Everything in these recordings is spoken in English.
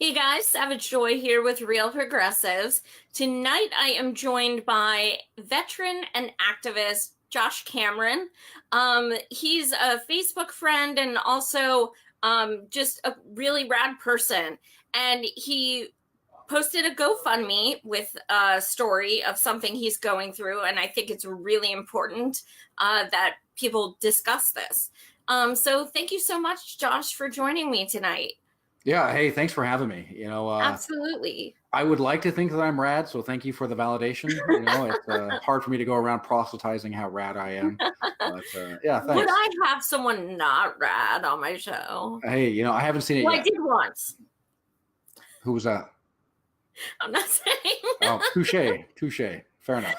Hey guys, Savage Joy here with Real Progressives. Tonight I am joined by veteran and activist Josh Cameron. He's a Facebook friend and also just a really rad person. And he posted a GoFundMe with a story of something he's going through. And I think it's really important that people discuss this. So thank you so much, Josh, for joining me tonight. Yeah, hey, thanks for having me. Absolutely. I would like to think that I'm rad, so thank you for the validation. It's hard for me to go around proselytizing how rad I am, but yeah, Would thanks. I have someone not rad on my show? Hey, I haven't seen it Well, I yet. did once. Who was that? I'm not saying. Oh, touche, touche. Fair enough.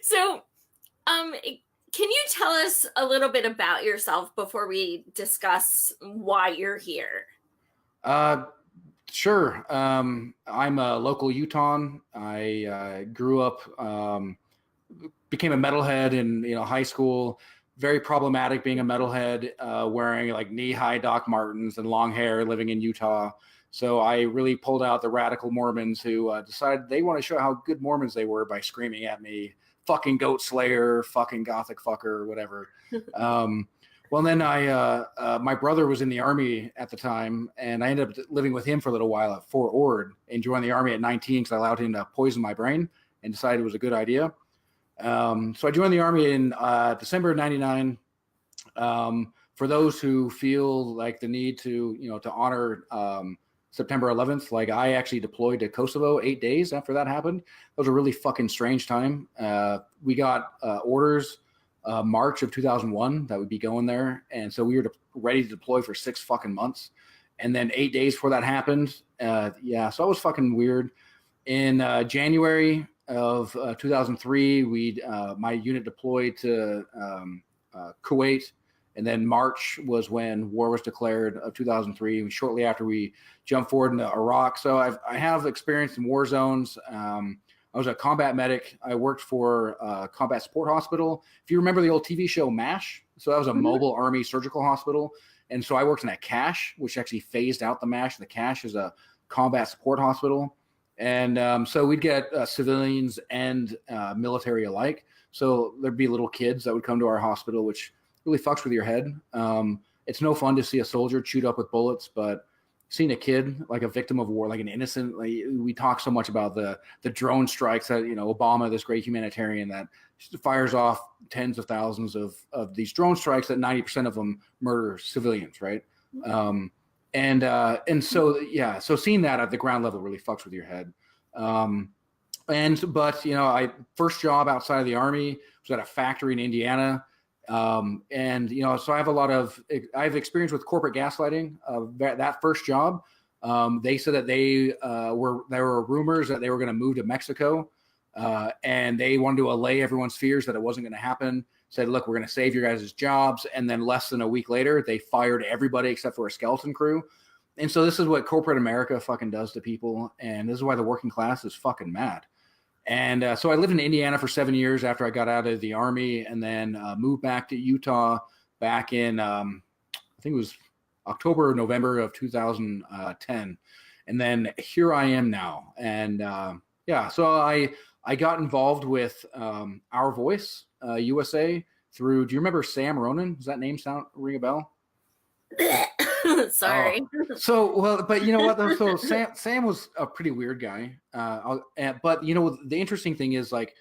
So, can you tell us a little bit about yourself before we discuss why you're here? Uh, sure. I'm a local Utahn. I grew up, became a metalhead in high school. Very problematic being a metalhead, wearing like knee-high Doc Martens and long hair, living in Utah. So I really pulled out the radical Mormons who decided they want to show how good Mormons they were by screaming at me, "Fucking goat slayer, fucking gothic fucker," whatever. Um, well, then my brother was in the army at the time, and I ended up living with him for a little while at Fort Ord and joined the army at 19 because I allowed him to poison my brain and decided it was a good idea. So I joined the army in December of '99. For those who feel like the need to honor September 11th, like I actually deployed to Kosovo 8 days after that happened. It was a really fucking strange time. We got orders March of 2001 that we'd be going there, and so we were ready to deploy for 6 fucking months. And then 8 days before that happened, yeah, so it was fucking weird. In January of 2003, my unit deployed to Kuwait, and then March was when war was declared of 2003. Shortly after, we jumped forward into Iraq. So I have experience in war zones. I was a combat medic. I worked for a combat support hospital. If you remember the old TV show MASH, so that was a mobile army surgical hospital. And so I worked in a CASH, which actually phased out the MASH. The CASH is a combat support hospital. And so we'd get civilians and military alike. So there'd be little kids that would come to our hospital, which really fucks with your head. It's no fun to see a soldier chewed up with bullets, but seeing a kid like a victim of war, like an innocent, like we talk so much about the drone strikes that, Obama, this great humanitarian that fires off tens of thousands of these drone strikes that 90% of them murder civilians, right? And so, yeah, so seeing that at the ground level really fucks with your head. But I first job outside of the army was at a factory in Indiana. So I have experience with corporate gaslighting. That first job, they said that there were rumors that they were going to move to Mexico, and they wanted to allay everyone's fears that it wasn't going to happen. Said, look, we're going to save your guys' jobs. And then less than a week later, they fired everybody except for a skeleton crew. And so this is what corporate America fucking does to people. And this is why the working class is fucking mad. And so I lived in Indiana for 7 years after I got out of the army, and then moved back to Utah back in, I think it was October or November of 2010. And then here I am now. And yeah, so I got involved with Our Voice USA through, do you remember Sam Ronan? Does that name ring a bell? Sorry. But you know what though? So Sam was a pretty weird guy. But the interesting thing is, like,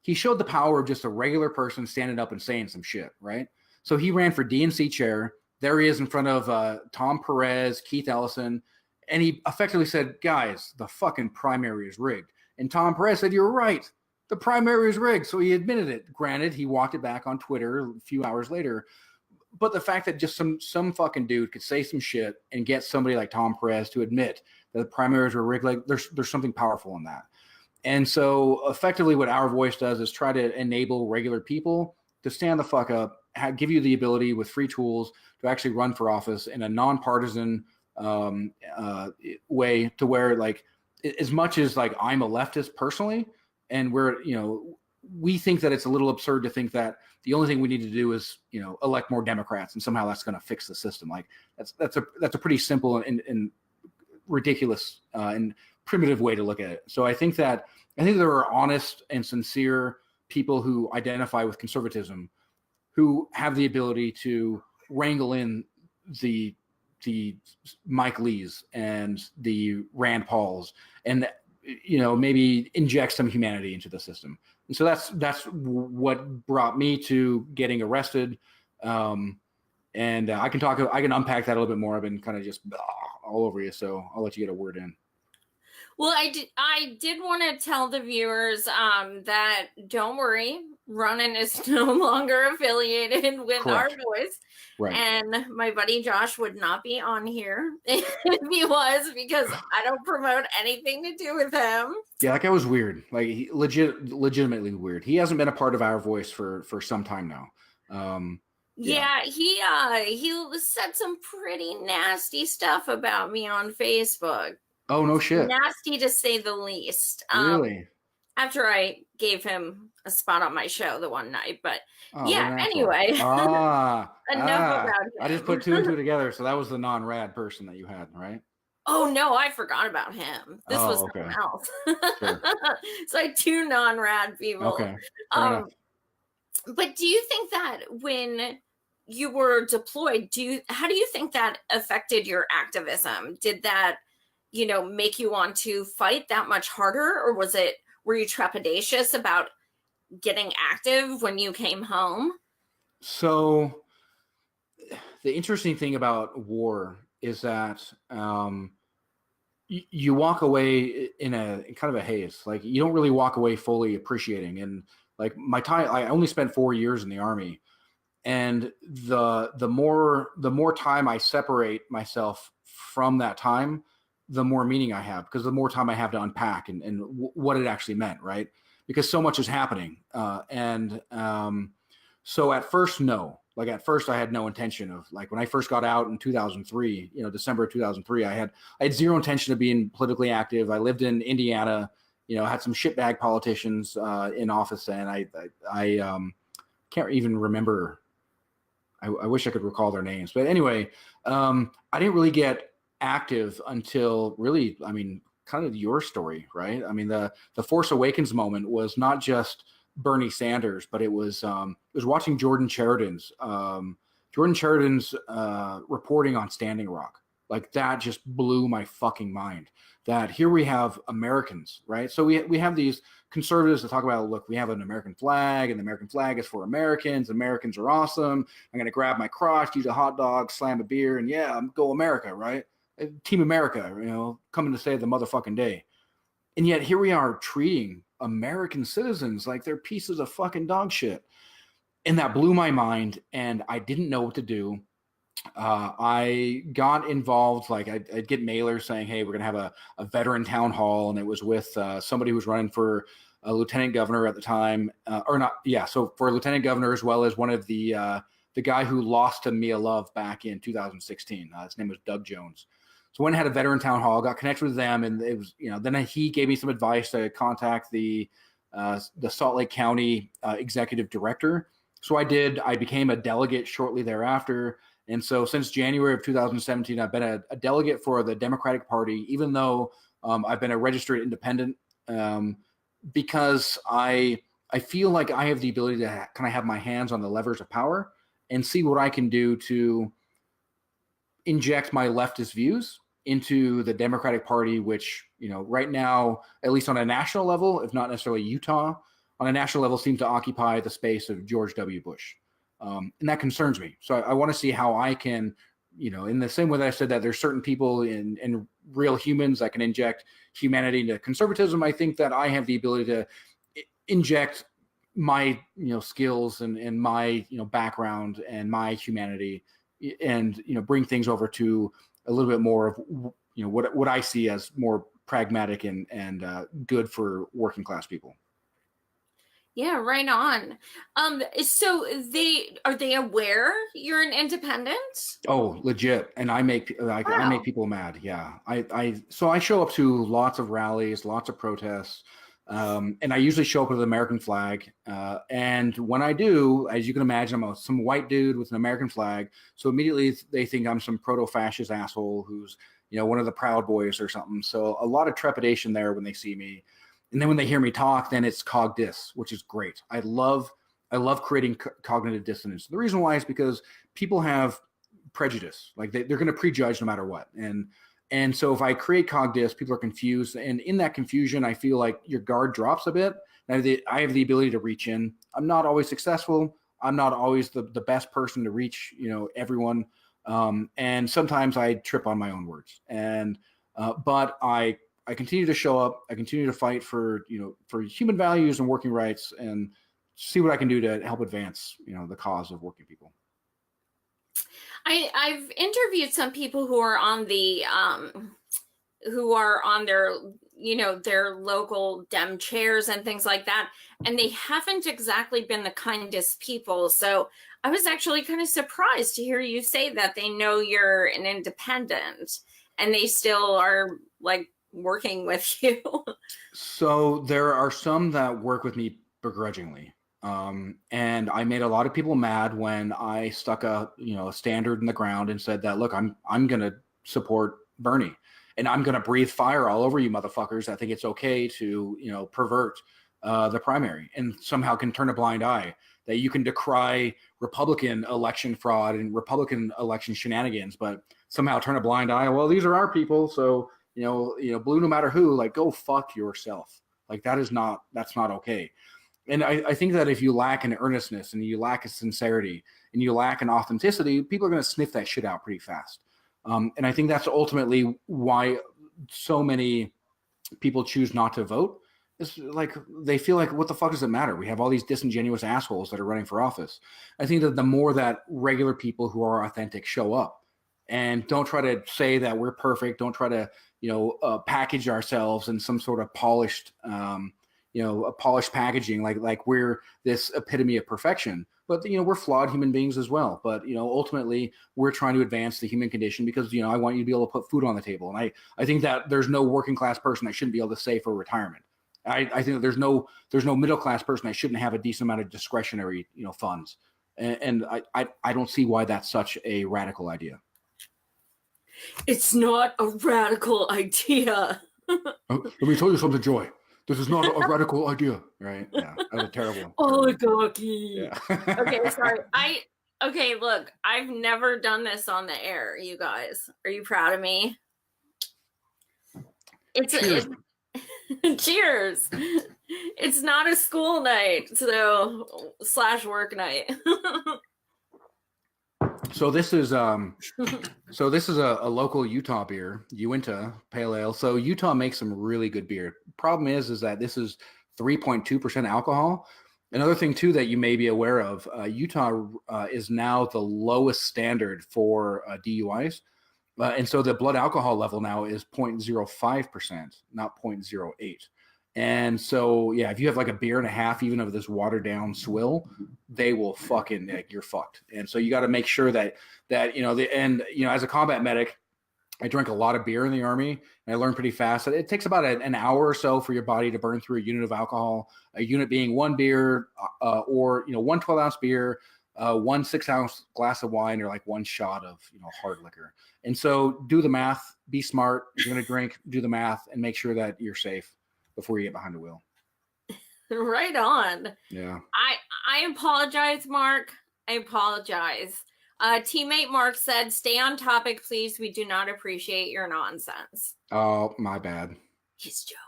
he showed the power of just a regular person standing up and saying some shit, right? So he ran for DNC chair. There he is in front of Tom Perez, Keith Ellison, and he effectively said, "Guys, the fucking primary is rigged." And Tom Perez said, "You're right. The primary is rigged." So he admitted it. Granted, he walked it back on Twitter a few hours later. But the fact that just some fucking dude could say some shit and get somebody like Tom Perez to admit that the primaries were rigged, like there's something powerful in that. And so effectively what Our Voice does is try to enable regular people to stand the fuck up, give you the ability with free tools to actually run for office in a nonpartisan way, to where, like, as much as like I'm a leftist personally, and we think that it's a little absurd to think that the only thing we need to do is, elect more Democrats and somehow that's going to fix the system. Like that's a pretty simple and ridiculous and primitive way to look at it. So I think there are honest and sincere people who identify with conservatism who have the ability to wrangle in the Mike Lees and the Rand Pauls and maybe inject some humanity into the system. And so that's what brought me to getting arrested. And I can unpack that a little bit more. I've been kind of just all over you, so I'll let you get a word in. Well, I did want to tell the viewers that don't worry, Ronan is no longer affiliated with Correct. Our Voice. Right. And my buddy Josh would not be on here if he was, because I don't promote anything to do with him. Yeah, that guy was weird. Like legitimately weird. He hasn't been a part of Our Voice for some time now. Yeah, he said some pretty nasty stuff about me on Facebook. Oh, no shit. Nasty to say the least. Really? After I gave him a spot on my show the one night, but anyway. Enough about him. I just put two and two together, so that was the non-rad person that you had, right? Oh no, I forgot about him. This was someone else. Sure. So I had two non-rad people. Okay. But do you think that when you were deployed, how do you think that affected your activism? Did that, make you want to fight that much harder, or were you trepidatious about getting active when you came home? So the interesting thing about war is that you walk away in a kind of a haze. Like you don't really walk away fully appreciating. And like my time, I only spent 4 years in the Army, and the more time I separate myself from that time, the more meaning I have, because the more time I have to unpack and what it actually meant, right? Because so much is happening. So at first, no. Like at first I had no intention of, like when I first got out in 2003, December of 2003, I had zero intention of being politically active. I lived in Indiana, had some shitbag politicians in office, and I can't even remember. I wish I could recall their names, but anyway, I didn't really get active until really, kind of your story, right? The Force Awakens moment was not just Bernie Sanders, but it was watching Jordan Sheridan's reporting on Standing Rock. Like that just blew my fucking mind. That here we have Americans, right? So we have these conservatives that talk about, look, we have an American flag, and the American flag is for Americans. Americans are awesome. I'm gonna grab my crotch, eat a hot dog, slam a beer, and go America, right? Team America, coming to save the motherfucking day. And yet here we are treating American citizens like they're pieces of fucking dog shit. And that blew my mind, and I didn't know what to do. I got involved, like I'd get mailers saying, hey, we're going to have a veteran town hall. And it was with somebody who was running for a lieutenant governor at the time, so for a lieutenant governor, as well as one of the guy who lost to Mia Love back in 2016. His name was Doug Jones. So when I had a veteran town hall, got connected with them, and it was, then he gave me some advice to contact the Salt Lake County executive director. So I did. I became a delegate shortly thereafter. And so since January of 2017, I've been a delegate for the Democratic Party, even though I've been a registered independent, because I feel like I have the ability to kind of have my hands on the levers of power and see what I can do to inject my leftist views into the Democratic Party, which, right now, at least on a national level, if not necessarily Utah, on a national level, seems to occupy the space of George W. Bush. And that concerns me. So I want to see how I can, in the same way that I said that there's certain people in real humans that can inject humanity into conservatism, I think that I have the ability to inject my, skills and my, background and my humanity, and, bring things over to a little bit more of, what I see as more pragmatic and good for working class people. Yeah, right on. So are they aware you're an independent? Oh, legit. And I make people mad. Yeah. So I show up to lots of rallies, lots of protests. And I usually show up with an American flag. And when I do, as you can imagine, I'm some white dude with an American flag. So immediately they think I'm some proto-fascist asshole who's, one of the Proud Boys or something. So a lot of trepidation there when they see me. And then when they hear me talk, then it's cog dis, which is great. I love creating cognitive dissonance. The reason why is because people have prejudice. Like they're going to prejudge no matter what. And so if I create cog dis, people are confused. And in that confusion, I feel like your guard drops a bit. I have the ability to reach in. I'm not always successful. I'm not always the best person to reach, everyone. And sometimes I trip on my own words. But I continue to show up. I continue to fight for human values and working rights, and see what I can do to help advance, the cause of working people. I've interviewed some people who are on their local Dem chairs and things like that, and they haven't exactly been the kindest people. So I was actually kind of surprised to hear you say that they know you're an independent and they still are like working with you. So there are some that work with me begrudgingly. And I made a lot of people mad when I stuck a standard in the ground and said that, look, I'm going to support Bernie, and I'm going to breathe fire all over you motherfuckers. I think it's okay to, pervert the primary, and somehow can turn a blind eye, that you can decry Republican election fraud and Republican election shenanigans, but somehow turn a blind eye. Well, these are our people. So, blue, no matter who, like, go fuck yourself. Like that's not okay. And I think that if you lack an earnestness and you lack a sincerity and you lack an authenticity, people are going to sniff that shit out pretty fast. And I think that's ultimately why so many people choose not to vote. It's like they feel like, what the fuck does it matter? We have all these disingenuous assholes that are running for office. I think that the more that regular people who are authentic show up and don't try to say that we're perfect, don't try to package ourselves in some sort of polished a polished packaging, like we're this epitome of perfection, but we're flawed human beings as well. But ultimately we're trying to advance the human condition because I want you to be able to put food on the table. And I think that there's no working class person that shouldn't be able to save for retirement. I think that there's no middle class person that shouldn't have a decent amount of discretionary funds. And I don't see why that's such a radical idea. It's not a radical idea. Let me tell you something, Joy. This is not a radical idea, right? Yeah, that was terrible. Oligarchy. Yeah. Okay, sorry. Okay, look, I've never done this on the air, you guys. Are you proud of me? Cheers. Cheers. It's not a school night, so / work night. So this is a local Utah beer, Uinta Pale Ale. So Utah makes some really good beer. Problem is that this is 3.2% alcohol. Another thing too that you may be aware of, Utah is now the lowest standard for DUIs, and so the blood alcohol level now is 0.05%, not 0.08. And so, yeah, if you have like a beer and a half, even of this watered down swill, they will fucking, like, you're fucked. And so you got to make sure that as a combat medic, I drank a lot of beer in the Army, and I learned pretty fast that it takes about an hour or so for your body to burn through a unit of alcohol, a unit being one beer or, one 12-ounce beer, 1 6-ounce glass of wine, or like one shot of, hard liquor. And so do the math, be smart. If you're going to drink, do the math and make sure that you're safe before you get behind the wheel. Right on. Yeah. I apologize, Mark. I apologize. Teammate Mark said, stay on topic, please. We do not appreciate your nonsense. Oh, my bad. He's joking.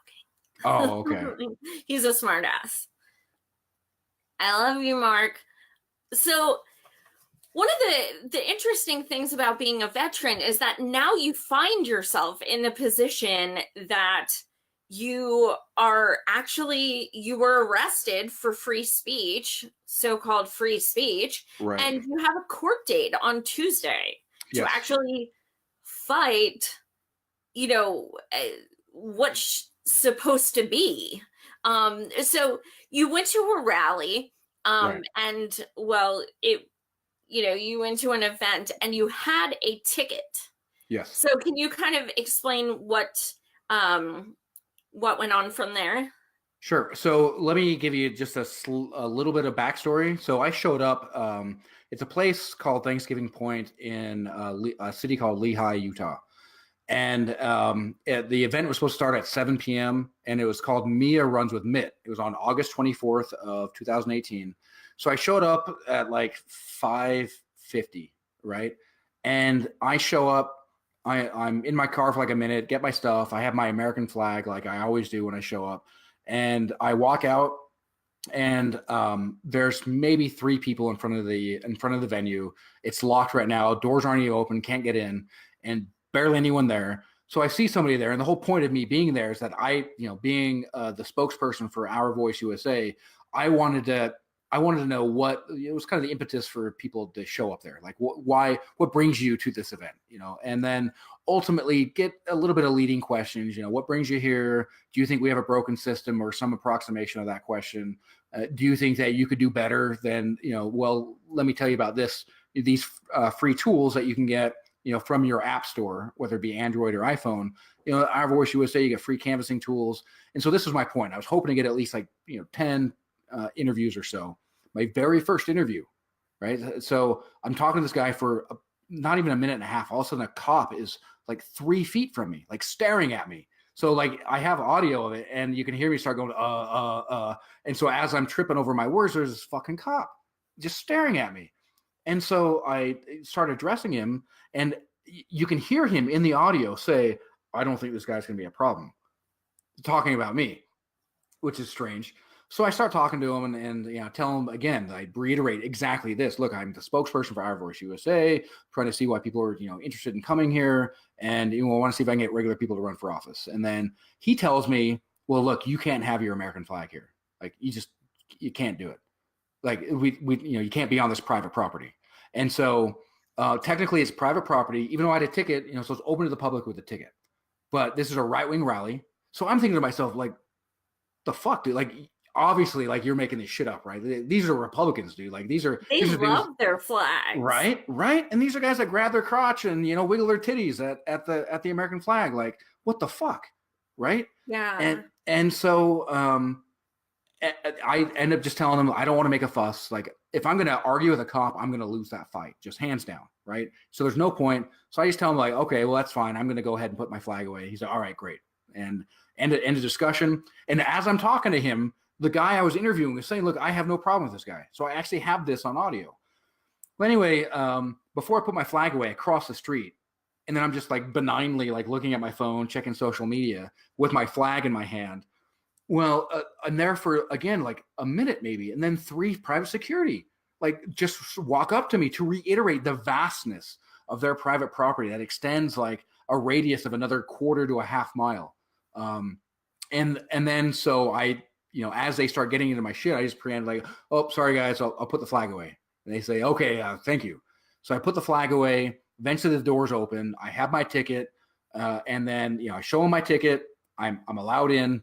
Oh, okay. He's a smart ass. I love you, Mark. So one of the interesting things about being a veteran is that now you find yourself in the position that you were arrested for free speech, so-called free speech, right. And you have a court date on Tuesday to actually fight, what's supposed to be. So you went to a rally, right. And you went to an event and you had a ticket. Yes. So can you kind of explain what went on from there? Sure. So let me give you just a little bit of backstory. So I showed up. It's a place called Thanksgiving Point in a city called Lehi, Utah. And the event was supposed to start at 7 p.m. and it was called Mia Runs with Mitt. It was on August 24th of 2018. So I showed up at like 5:50, right? And I show up. I'm in my car for like a minute, get my stuff. I have my American flag, like I always do when I show up, and I walk out. And there's maybe three people in front of the venue. It's locked right now. Doors aren't even open. Can't get in, and barely anyone there. So I see somebody there, and the whole point of me being there is that being the spokesperson for Our Voice USA, I wanted to know what it was kind of the impetus for people to show up there. Like what brings you to this event, and then ultimately get a little bit of leading questions. What brings you here? Do you think we have a broken system or some approximation of that question? Do you think that you could do better than, well, let me tell you about these free tools that you can get, from your app store, whether it be Android or iPhone. Our Voice USA, you get free canvassing tools. And so this was my point. I was hoping to get at least 10 interviews or so. My very first interview, right? So I'm talking to this guy for not even a minute and a half. All of a sudden, a cop is like 3 feet from me, like staring at me. So like I have audio of it, and you can hear me start going, And so as I'm tripping over my words, there's this fucking cop just staring at me. And so I started addressing him, and you can hear him in the audio say, I don't think this guy's going to be a problem, talking about me, which is strange. So I start talking to him and tell him again, I reiterate exactly this. Look, I'm the spokesperson for Our Voice USA, trying to see why people are, interested in coming here. And I want to see if I can get regular people to run for office. And then he tells me, well, look, you can't have your American flag here. Like you can't do it. Like you can't be on this private property. And so technically it's private property, even though I had a ticket, so it's open to the public with a ticket. But this is a right-wing rally. So I'm thinking to myself, like, the fuck, dude? Like, obviously, like, you're making this shit up, right? These are Republicans, dude. Like, these are love their flags, right. And these are guys that grab their crotch and wiggle their titties at the American flag. Like, what the fuck, right? Yeah. And so I end up just telling them I don't want to make a fuss. Like, if I'm going to argue with a cop, I'm going to lose that fight, just hands down, right? So there's no point. So I just tell him, like, okay, well, that's fine. I'm going to go ahead and put my flag away. He's like, all right, great. And end of discussion. And as I'm talking to him, the guy I was interviewing was saying, look, I have no problem with this guy. So I actually have this on audio. Well, anyway, before I put my flag away, I cross the street. And then I'm just like benignly like looking at my phone, checking social media with my flag in my hand. Well, I'm there for, again, like a minute maybe. And then 3 private security, like, just walk up to me to reiterate the vastness of their private property that extends like a radius of another quarter to a half mile. And then so I, as they start getting into my shit, I just preempt like, oh, sorry guys, I'll put the flag away. And they say, okay, thank you. So I put the flag away. Eventually the doors open. I have my ticket. And then, I show them my ticket. I'm allowed in.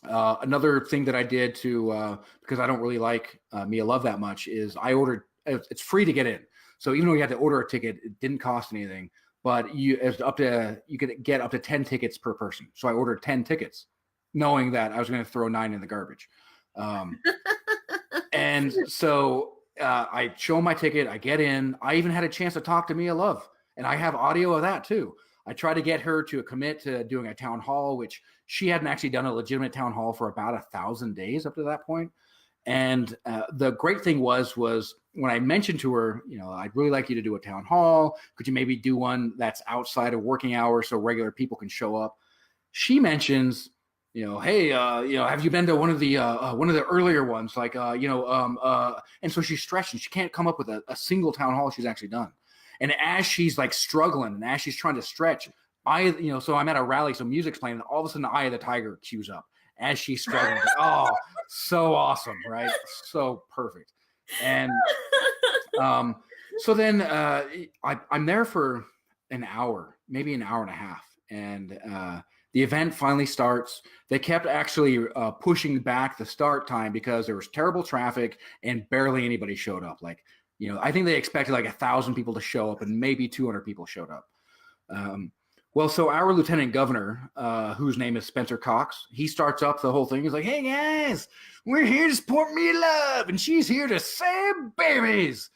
Another thing that I did because I don't really like Mia Love that much is I ordered, it's free to get in. So even though you had to order a ticket, it didn't cost anything, but you could get up to 10 tickets per person. So I ordered 10 tickets knowing that I was going to throw 9 in the garbage. And so I show my ticket, I get in. I even had a chance to talk to Mia Love, and I have audio of that too. I tried to get her to commit to doing a town hall, which she hadn't actually done a legitimate town hall for about 1,000 days up to that point. And the great thing was when I mentioned to her, I'd really like you to do a town hall. Could you maybe do one that's outside of working hours so regular people can show up? She mentions, hey, have you been to one of the earlier ones? Like, and so she's stretching. She can't come up with a single town hall she's actually done. And as she's like struggling and as she's trying to stretch, so I'm at a rally, so music's playing, and all of a sudden, Eye of the Tiger cues up as she's struggling. Oh, so awesome, right? So perfect. And so then I'm there for an hour, maybe an hour and a half, and the event finally starts. They kept actually pushing back the start time because there was terrible traffic and barely anybody showed up. Like, I think they expected like 1,000 people to show up, and maybe 200 people showed up. Well, so our lieutenant governor, whose name is Spencer Cox, he starts up the whole thing. He's like, "Hey guys, we're here to support Mia Love, and she's here to save babies."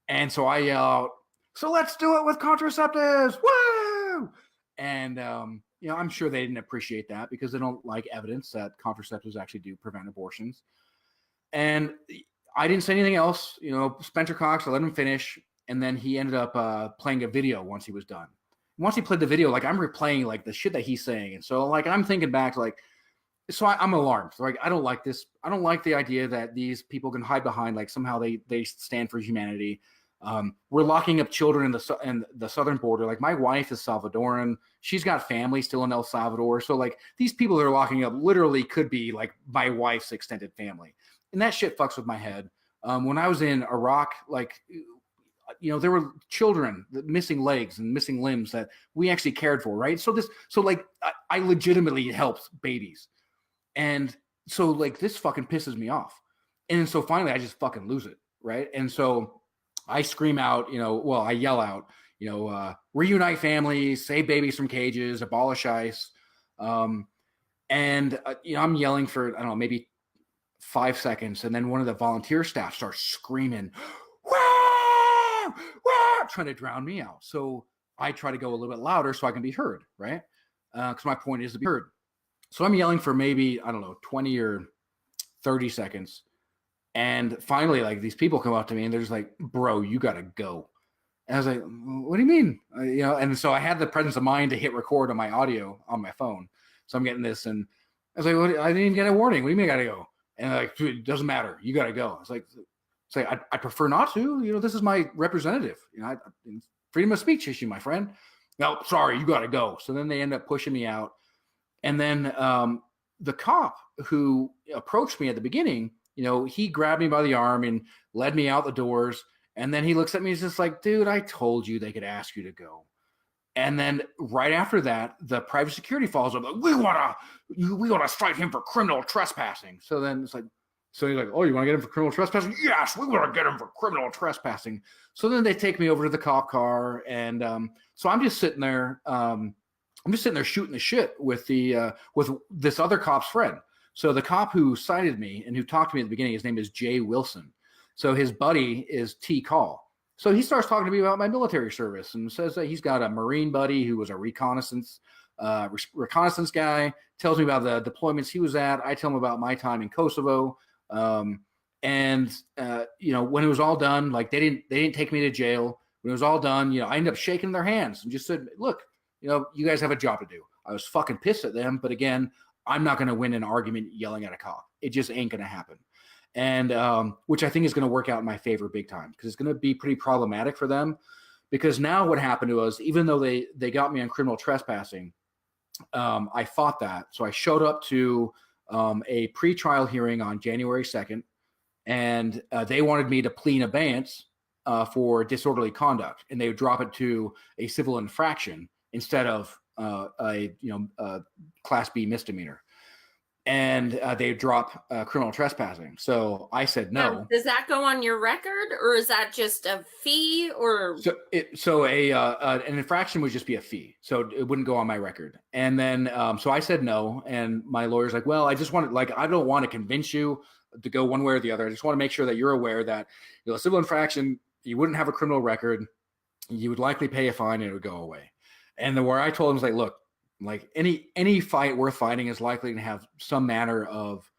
And so I yell out, "So let's do it with contraceptives!" Woo! And I'm sure they didn't appreciate that because they don't like evidence that contraceptives actually do prevent abortions. And I didn't say anything else. Spencer Cox, I let him finish, and then he ended up playing a video once he was done. Once he played the video, like I'm replaying like the shit that he's saying. And so like I'm thinking back like, so I'm alarmed. Like I don't like this. I don't like the idea that these people can hide behind like somehow they stand for humanity. We're locking up children in the southern border. Like my wife is Salvadoran. She's got family still in El Salvador. So like these people that are locking up literally could be like my wife's extended family. And that shit fucks with my head. When I was in Iraq, like, there were children missing legs and missing limbs that we actually cared for, right? So I legitimately helped babies. And so like this fucking pisses me off. And so finally I just fucking lose it, right? And so I scream out, I yell out, reunite families, save babies from cages, abolish ICE. I'm yelling for, I don't know, maybe 5 seconds. And then one of the volunteer staff starts screaming, "Wah! Wah!" trying to drown me out. So I try to go a little bit louder so I can be heard, right? Because my point is to be heard. So I'm yelling for maybe, I don't know, 20 or 30 seconds. And finally, like these people come up to me and they're just like, "Bro, you got to go." And I was like, "What do you mean?" And so I had the presence of mind to hit record on my audio on my phone. So I'm getting this and I was like, "I didn't even get a warning. What do you mean I got to go?" And like, "Dude, it doesn't matter. You got to go." I was like, I prefer not to. This is my representative. Freedom of speech issue, my friend. "No, sorry, you got to go." So then they end up pushing me out. And then the cop who approached me at the beginning, he grabbed me by the arm and led me out the doors. And then he looks at me and he's just like, "Dude, I told you they could ask you to go." And then right after that, the private security follows up. Like, we want to cite him for criminal trespassing. So then it's like, so he's like, "Oh, you want to get him for criminal trespassing?" "Yes, we want to get him for criminal trespassing." So then they take me over to the cop car. And so I'm just sitting there. I'm just sitting there shooting the shit with with this other cop's friend. So the cop who cited me and who talked to me at the beginning, his name is Jay Wilson. So his buddy is T. Call. So he starts talking to me about my military service and says that he's got a Marine buddy who was a reconnaissance guy, tells me about the deployments he was at. I tell him about my time in Kosovo. When it was all done, like they didn't take me to jail. When it was all done, I ended up shaking their hands and just said, "Look, you guys have a job to do." I was fucking pissed at them, but again, I'm not going to win an argument yelling at a cop. It just ain't going to happen. And which I think is going to work out in my favor big time because it's going to be pretty problematic for them. Because now what happened to us, even though they got me on criminal trespassing, I fought that. So I showed up to a pre-trial hearing on January 2nd, and they wanted me to plead in abeyance for disorderly conduct, and they would drop it to a civil infraction instead of a Class B misdemeanor. And they drop criminal trespassing. So I said no. Does that go on your record, or is that just a fee? Or an infraction would just be a fee, so it wouldn't go on my record. And then so I said no, and my lawyer's like, "Well, I just want I don't want to convince you to go one way or the other. I just want to make sure that you're aware that a civil infraction, you wouldn't have a criminal record, you would likely pay a fine, and it would go away." And then where I told him was like, "Look, like any fight worth fighting is likely to have some manner of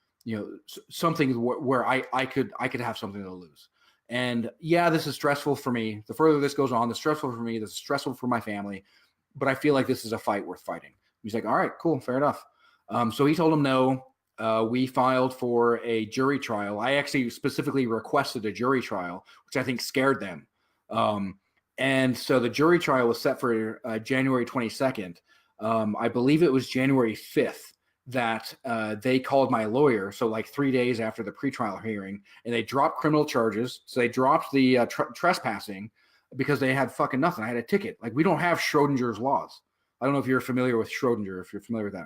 something where I could have something to lose. And yeah, this is stressful for me. The further this goes on, the stressful for me, the stressful for my family. But I feel like this is a fight worth fighting." He's like, "All right, cool, fair enough." So he told him no. We filed for a jury trial. I actually specifically requested a jury trial, which I think scared them. And so the jury trial was set for January 22nd. I believe it was January 5th that they called my lawyer. So like 3 days after the pretrial hearing, and they dropped criminal charges. So they dropped the trespassing because they had fucking nothing. I had a ticket. Like we don't have Schrodinger's laws. I don't know if you're familiar with Schrodinger, if you're familiar with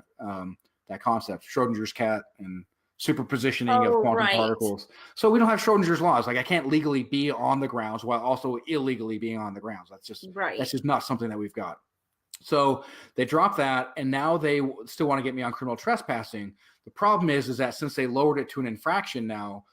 that concept, Schrodinger's cat and superpositioning of quantum particles. So we don't have Schrodinger's laws. Like I can't legally be on the grounds while also illegally being on the grounds. That's just not something that we've got. So they dropped that, and now they still want to get me on criminal trespassing. The problem is that since they lowered it to an infraction now,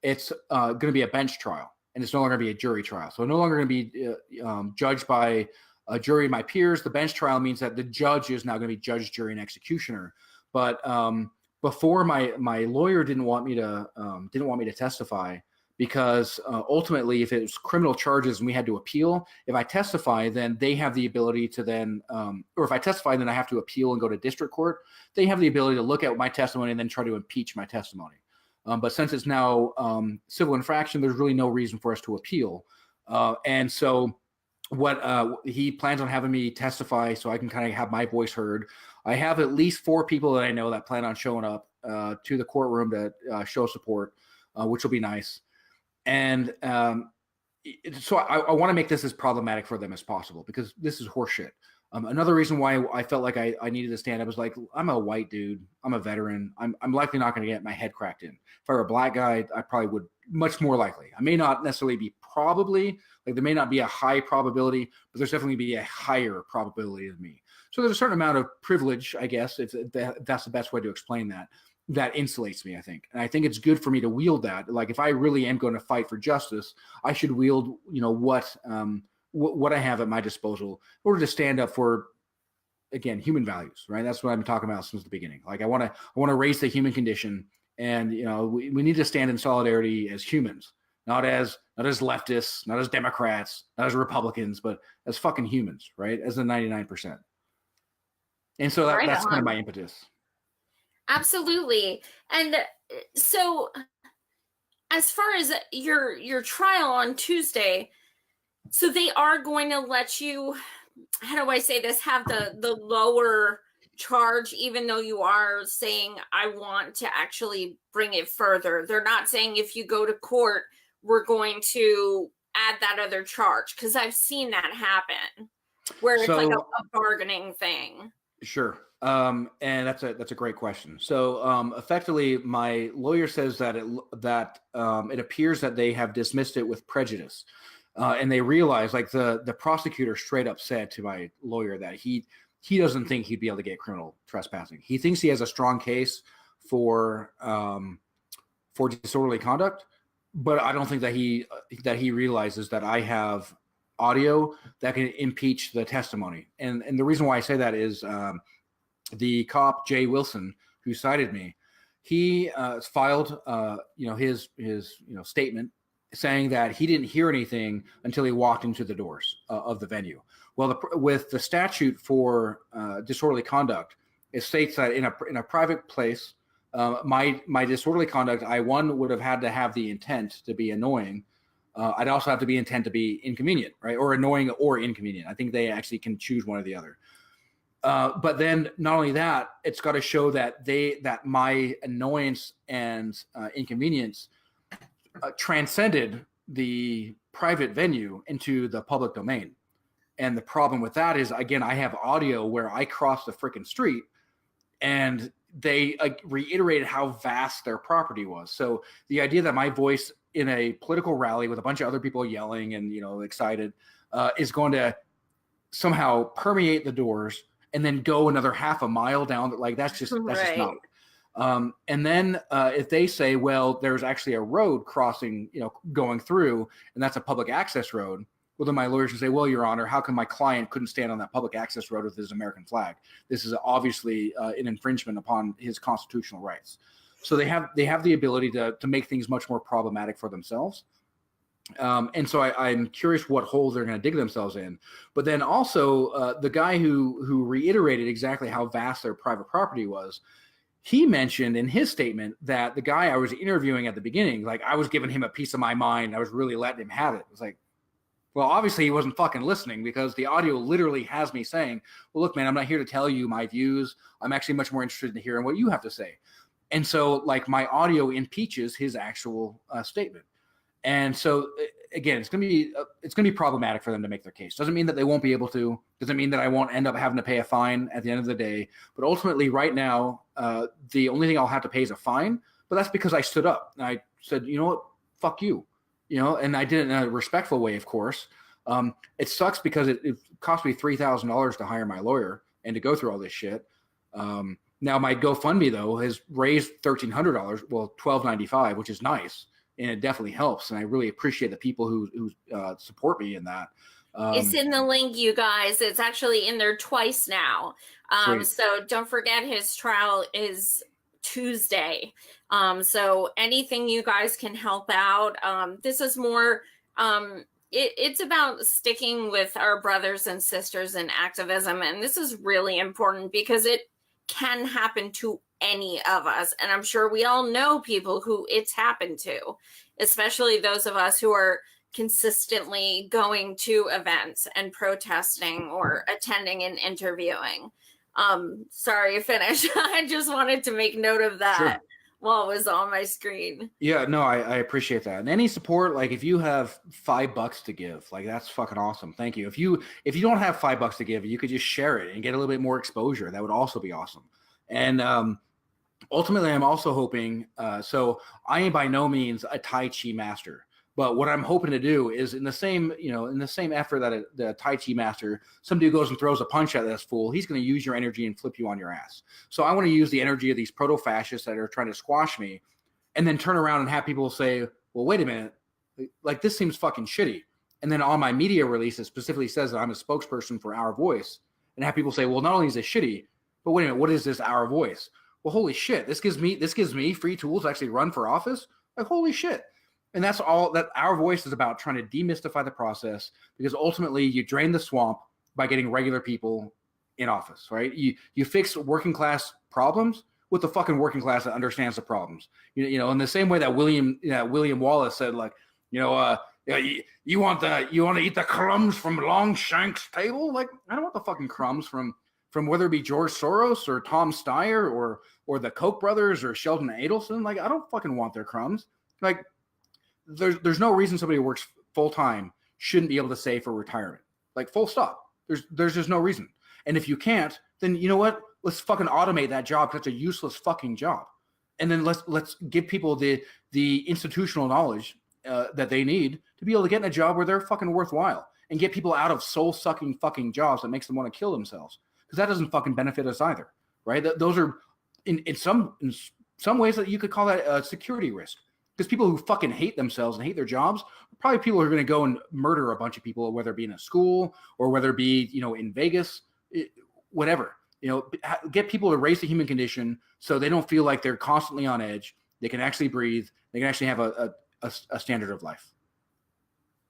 it's going to be a bench trial, and it's no longer going to be a jury trial. So no longer going to be judged by a jury of my peers. The bench trial means that the judge is now going to be judge, jury, and executioner. But before, my lawyer didn't want me to testify because ultimately, if it was criminal charges and we had to appeal, if I testify, then they have the ability to then, or if I testify, then I have to appeal and go to district court. They have the ability to look at my testimony and then try to impeach my testimony. But since it's now civil infraction, there's really no reason for us to appeal. And so what he plans on having me testify so I can kind of have my voice heard. I have at least 4 people that I know that plan on showing up to the courtroom to show support, which will be nice. And so I want to make this as problematic for them as possible because this is horseshit. Another reason why I felt like I needed to stand up was like, I'm a white dude. I'm a veteran. I'm likely not going to get my head cracked in. If I were a black guy, I probably would, much more likely. I may not necessarily be there may not be a high probability, but there's definitely be a higher probability than me. So there's a certain amount of privilege, I guess, if that's the best way to explain that insulates me, I think. And I think it's good for me to wield that. Like if I really am going to fight for justice, I should wield, what I have at my disposal in order to stand up for, again, human values, right? That's what I've been talking about since the beginning. Like I want to raise the human condition, and we need to stand in solidarity as humans, not as leftists, not as Democrats, not as Republicans, but as fucking humans, right? As the 99%. And so that's kind of my impetus. Absolutely. And so as far as your trial on Tuesday, so they are going to let you, how do I say this, have the lower charge, even though you are saying, I want to actually bring it further. They're not saying if you go to court, we're going to add that other charge, because I've seen that happen where it's like a bargaining thing. Sure. And that's a great question. So effectively, my lawyer says that it appears that they have dismissed it with prejudice. And they realize, like the prosecutor straight up said to my lawyer that he doesn't think he'd be able to get criminal trespassing. He thinks he has a strong case for disorderly conduct, but I don't think that he realizes that I have audio that can impeach the testimony. And the reason why I say that is the cop Jay Wilson, who cited me, he filed his statement saying that he didn't hear anything until he walked into the doors of the venue. Well, with the statute for disorderly conduct, it states that in a private place, my disorderly conduct, I would have had to have the intent to be annoying. I'd also have to be intent to be inconvenient, right? Or annoying or inconvenient. I think they actually can choose one or the other. But then not only that, it's got to show that my annoyance and inconvenience transcended the private venue into the public domain. And the problem with that is, again, I have audio where I crossed the freaking street and they reiterated how vast their property was. So the idea that my voice in a political rally with a bunch of other people yelling and, excited, is going to somehow permeate the doors and then go another half a mile down, like that's just not. And then if they say, well, there's actually a road crossing, going through, and that's a public access road, well, then my lawyers can say, well, Your Honor, how come my client couldn't stand on that public access road with his American flag? This is obviously an infringement upon his constitutional rights. So they have the ability to make things much more problematic for themselves. And so I'm curious what holes they're going to dig themselves in. But then also the guy who reiterated exactly how vast their private property was, he mentioned in his statement that the guy I was interviewing at the beginning, like I was giving him a piece of my mind. I was really letting him have it. It was like, well, obviously he wasn't fucking listening, because the audio literally has me saying, well, look, man, I'm not here to tell you my views. I'm actually much more interested in hearing what you have to say. And so like my audio impeaches his actual statement. And so again, it's going to be problematic for them to make their case. Doesn't mean that they won't be able to, doesn't mean that I won't end up having to pay a fine at the end of the day. But ultimately right now, the only thing I'll have to pay is a fine, but that's because I stood up and I said, you know what, fuck you, and I did it in a respectful way, of course. It sucks because it cost me $3,000 to hire my lawyer and to go through all this shit. Now my GoFundMe though has raised $1,300, well, $1,295, which is nice, and it definitely helps. And I really appreciate the people who support me in that. It's in the link, you guys. It's actually in there twice now. So don't forget, his trial is Tuesday. So anything you guys can help out. This is more, it's about sticking with our brothers and sisters in activism. And this is really important because it can happen to any of us. And I'm sure we all know people who it's happened to, especially those of us who are consistently going to events and protesting or attending and interviewing. Sorry, finish. I just wanted to make note of that. Sure. While it was on my screen. Yeah, no, I appreciate that. And any support, like if you have $5 to give, like that's fucking awesome. Thank you. If you don't have $5 to give, you could just share it and get a little bit more exposure. That would also be awesome. And ultimately, I'm also hoping. So I am by no means a Tai Chi master. But what I'm hoping to do is in the same effort that the Tai Chi master, somebody who goes and throws a punch at this fool, he's going to use your energy and flip you on your ass. So I want to use the energy of these proto-fascists that are trying to squash me and then turn around and have people say, well, wait a minute, like this seems fucking shitty. And then on my media release, it specifically says that I'm a spokesperson for Our Voice, and have people say, well, not only is it shitty, but wait a minute, what is this Our Voice? Well, holy shit, this gives me free tools to actually run for office? Like, holy shit. And that's all that Our Voice is about, trying to demystify the process, because ultimately you drain the swamp by getting regular people in office, right? You fix working class problems with the fucking working class that understands the problems. You know, in the same way that William Wallace said, like, you want to eat the crumbs from Longshank's table? Like, I don't want the fucking crumbs from whether it be George Soros or Tom Steyer or the Koch brothers or Sheldon Adelson. Like, I don't fucking want their crumbs. Like, there's no reason somebody who works full time shouldn't be able to save for retirement. Like, full stop. There's just no reason. And if you can't, then you know what? Let's fucking automate that job, because it's a useless fucking job. And then let's give people the institutional knowledge that they need to be able to get in a job where they're fucking worthwhile, and get people out of soul sucking fucking jobs that makes them want to kill themselves, because that doesn't fucking benefit us either, right? Those are in some ways that you could call that a security risk. Because people who fucking hate themselves and hate their jobs are probably people who are going to go and murder a bunch of people, whether it be in a school or whether it be, in Vegas, whatever. Get people to raise the human condition so they don't feel like they're constantly on edge. They can actually breathe. They can actually have a standard of life,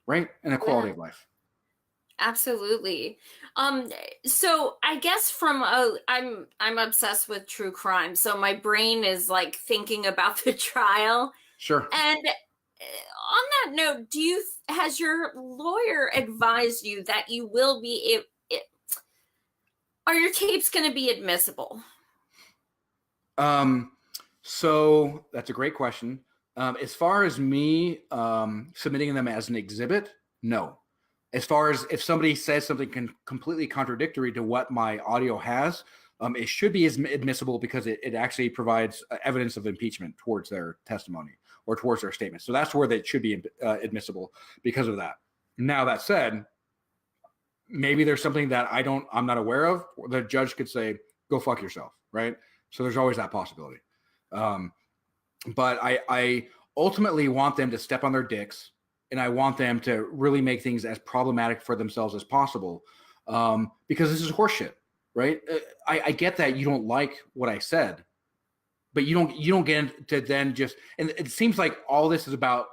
right? And a quality of life. Absolutely. So I guess I'm obsessed with true crime. So my brain is like thinking about the trial. Sure. And on that note, has your lawyer advised you that you will be, are your tapes going to be admissible? So that's a great question. As far as me submitting them as an exhibit, no. As far as if somebody says something completely contradictory to what my audio has, it should be admissible, because it actually provides evidence of impeachment towards their testimony or towards their statement. So that's where that should be admissible because of that. Now, that said, maybe there's something that I'm not aware of. The judge could say, go fuck yourself, right? So there's always that possibility. But I ultimately want them to step on their dicks, and I want them to really make things as problematic for themselves as possible, because this is horseshit, right? I get that you don't like what I said, but you don't get to then just, and it seems like all this is about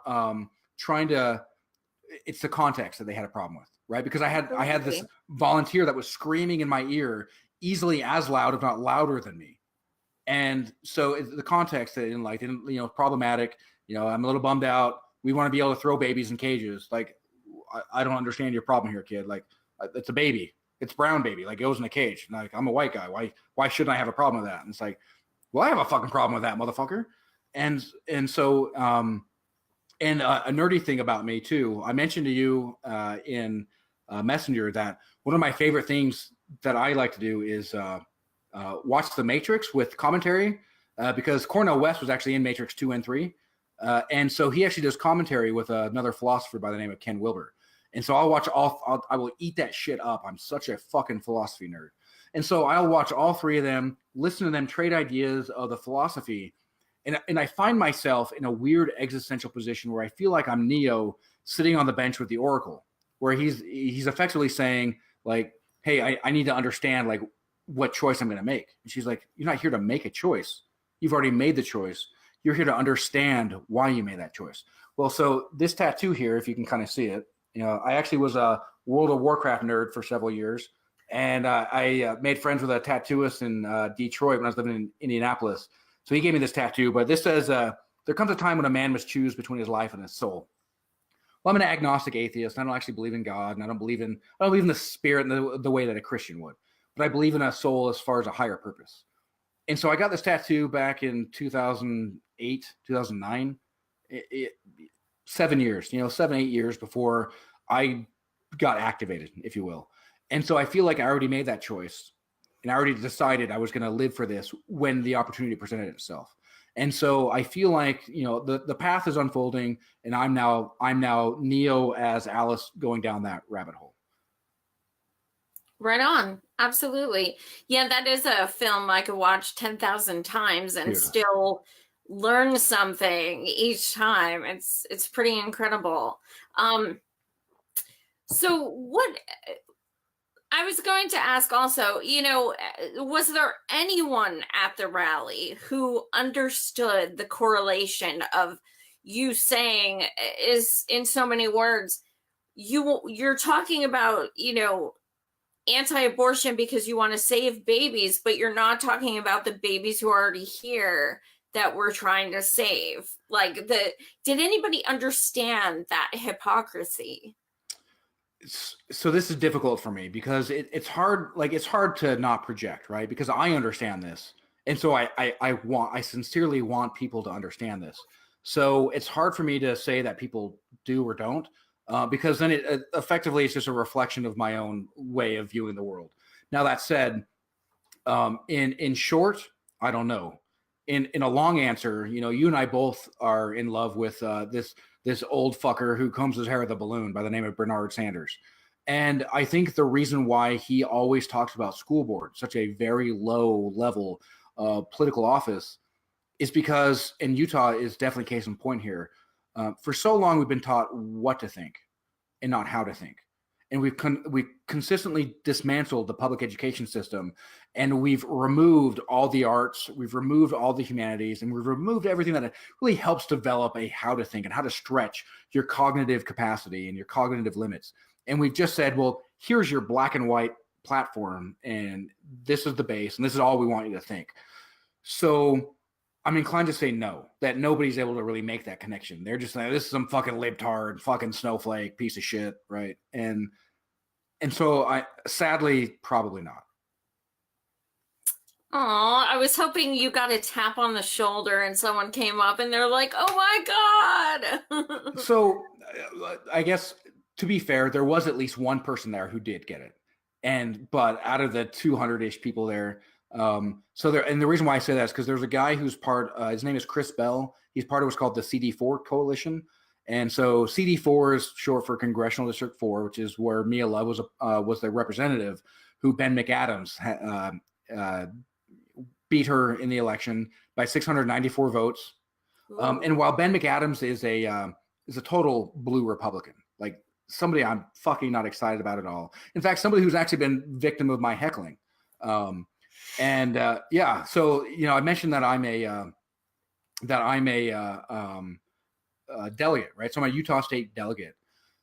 it's the context that they had a problem with, right? Because I had this volunteer that was screaming in my ear, easily as loud, if not louder than me. And so the context that I didn't like, problematic, I'm a little bummed out. We want to be able to throw babies in cages. Like, I don't understand your problem here, kid. Like, it's a baby. It's brown baby. Like, it goes in a cage. And like, I'm a white guy. Why shouldn't I have a problem with that? And it's like, well, I have a fucking problem with that, motherfucker. And so, and a nerdy thing about me too. I mentioned to you in Messenger that one of my favorite things that I like to do is watch The Matrix with commentary, because Cornel West was actually in Matrix 2 and 3. And so he actually does commentary with another philosopher by the name of Ken Wilber. And so I will eat that shit up. I'm such a fucking philosophy nerd. And so I'll watch all three of them, listen to them trade ideas of the philosophy. And I find myself in a weird existential position where I feel like I'm Neo sitting on the bench with the Oracle, where he's effectively saying, like, hey, I need to understand, like, what choice I'm going to make. And she's like, you're not here to make a choice. You've already made the choice. You're here to understand why you made that choice. Well, so this tattoo here, if you can kind of see it, I actually was a World of Warcraft nerd for several years. And I made friends with a tattooist in Detroit when I was living in Indianapolis. So he gave me this tattoo, but this says, there comes a time when a man must choose between his life and his soul. Well, I'm an agnostic atheist. I don't actually believe in God, and I don't believe in the spirit in the way that a Christian would. But I believe in a soul as far as a higher purpose. And so I got this tattoo back in 2008, 2009, 7 years, 7, 8 years before I got activated, if you will. And so I feel like I already made that choice. And I already decided I was going to live for this when the opportunity presented itself. And so I feel like, the path is unfolding, and I'm now Neo as Alice going down that rabbit hole. Right on. Absolutely. Yeah, that is a film I could watch 10,000 times and still learn something each time. It's pretty incredible. So what I was going to ask also, was there anyone at the rally who understood the correlation of you saying, is in so many words, you're talking about, anti-abortion because you want to save babies, but you're not talking about the babies who are already here that we're trying to save. Like, did anybody understand that hypocrisy? So this is difficult for me because it's hard. Like, it's hard to not project, right? Because I understand this. And so I sincerely want people to understand this. So it's hard for me to say that people do or don't, because then it effectively it's just a reflection of my own way of viewing the world. Now, that said, in short, I don't know. In a long answer, you and I both are in love with this old fucker who combs his hair with a balloon by the name of Bernard Sanders. And I think the reason why he always talks about school board, such a very low level political office, is because, and Utah is definitely case in point here, for so long we've been taught what to think and not how to think. And we've consistently dismantled the public education system, and we've removed all the arts, we've removed all the humanities, and we've removed everything that really helps develop a how to think and how to stretch your cognitive capacity and your cognitive limits. And we've just said, well, here's your black and white platform, and this is the base, and this is all we want you to think. So I'm inclined to say no, that nobody's able to really make that connection. They're just like, this is some fucking libtard, fucking snowflake, piece of shit, right? And so I sadly probably not. Oh, I was hoping you got a tap on the shoulder and someone came up and they're like, oh my God. So I guess, to be fair, there was at least one person there who did get it. But out of the 200-ish people there, and the reason why I say that is because there's a guy who's his name is Chris Bell. He's part of what's called the CD4 coalition. And so CD4 is short for Congressional District 4, which is where Mia Love was the representative who Ben McAdams beat her in the election by 694 votes. And while Ben McAdams is a total blue Republican, like somebody I'm fucking not excited about at all. In fact, somebody who's actually been victim of my heckling. So I mentioned that I'm a delegate, right? So I'm a Utah State delegate.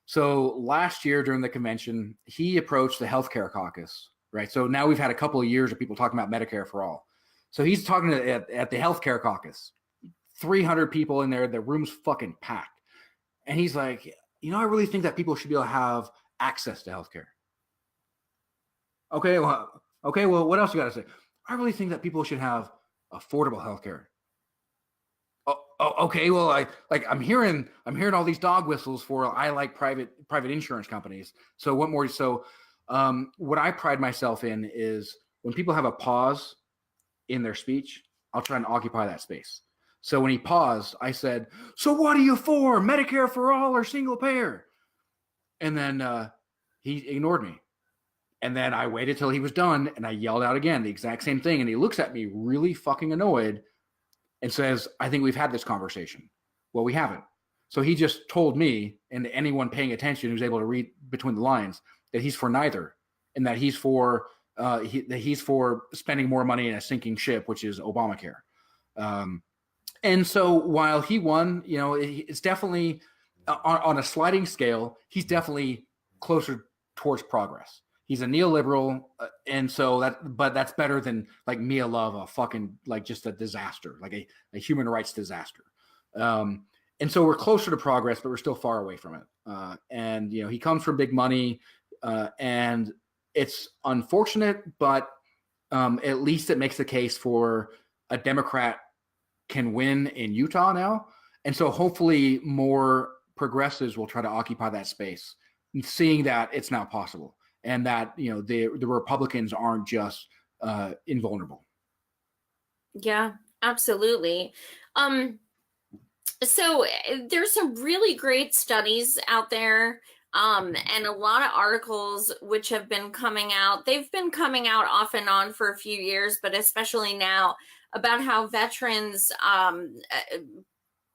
So last year during the convention, he approached the healthcare caucus, right? So now we've had a couple of years of people talking about Medicare for all. So he's talking at the healthcare caucus, 300 people in there, the room's fucking packed. And he's like, I really think that people should be able to have access to healthcare. Okay, well, what else you got to say? I really think that people should have affordable healthcare. Okay, well, I'm hearing all these dog whistles for I like private insurance companies. So what more? So what I pride myself in is when people have a pause in their speech, I'll try and occupy that space. So when he paused, I said, "So what are you for? Medicare for all or single payer?" And then he ignored me. And then I waited till he was done and I yelled out again, the exact same thing. And he looks at me really fucking annoyed and says, I think we've had this conversation. Well, we haven't. So he just told me and anyone paying attention who's able to read between the lines that he's for neither, and that he's for he's for spending more money in a sinking ship, which is Obamacare. And so while he won, you know, it's definitely on a sliding scale, he's definitely closer towards progress. He's a neoliberal, and so but that's better than like Mia Love, a fucking like just a disaster, like a human rights disaster. And so we're closer to progress, but we're still far away from it. And you know, he comes from big money, and it's unfortunate, but at least it makes the case for a Democrat can win in Utah now. And so hopefully more progressives will try to occupy that space, seeing that it's not possible. And that, you know, the Republicans aren't just invulnerable. Yeah, absolutely. So there's some really great studies out there, and a lot of articles which have been coming out. They've been coming out off and on for a few years, but especially now, about how veterans,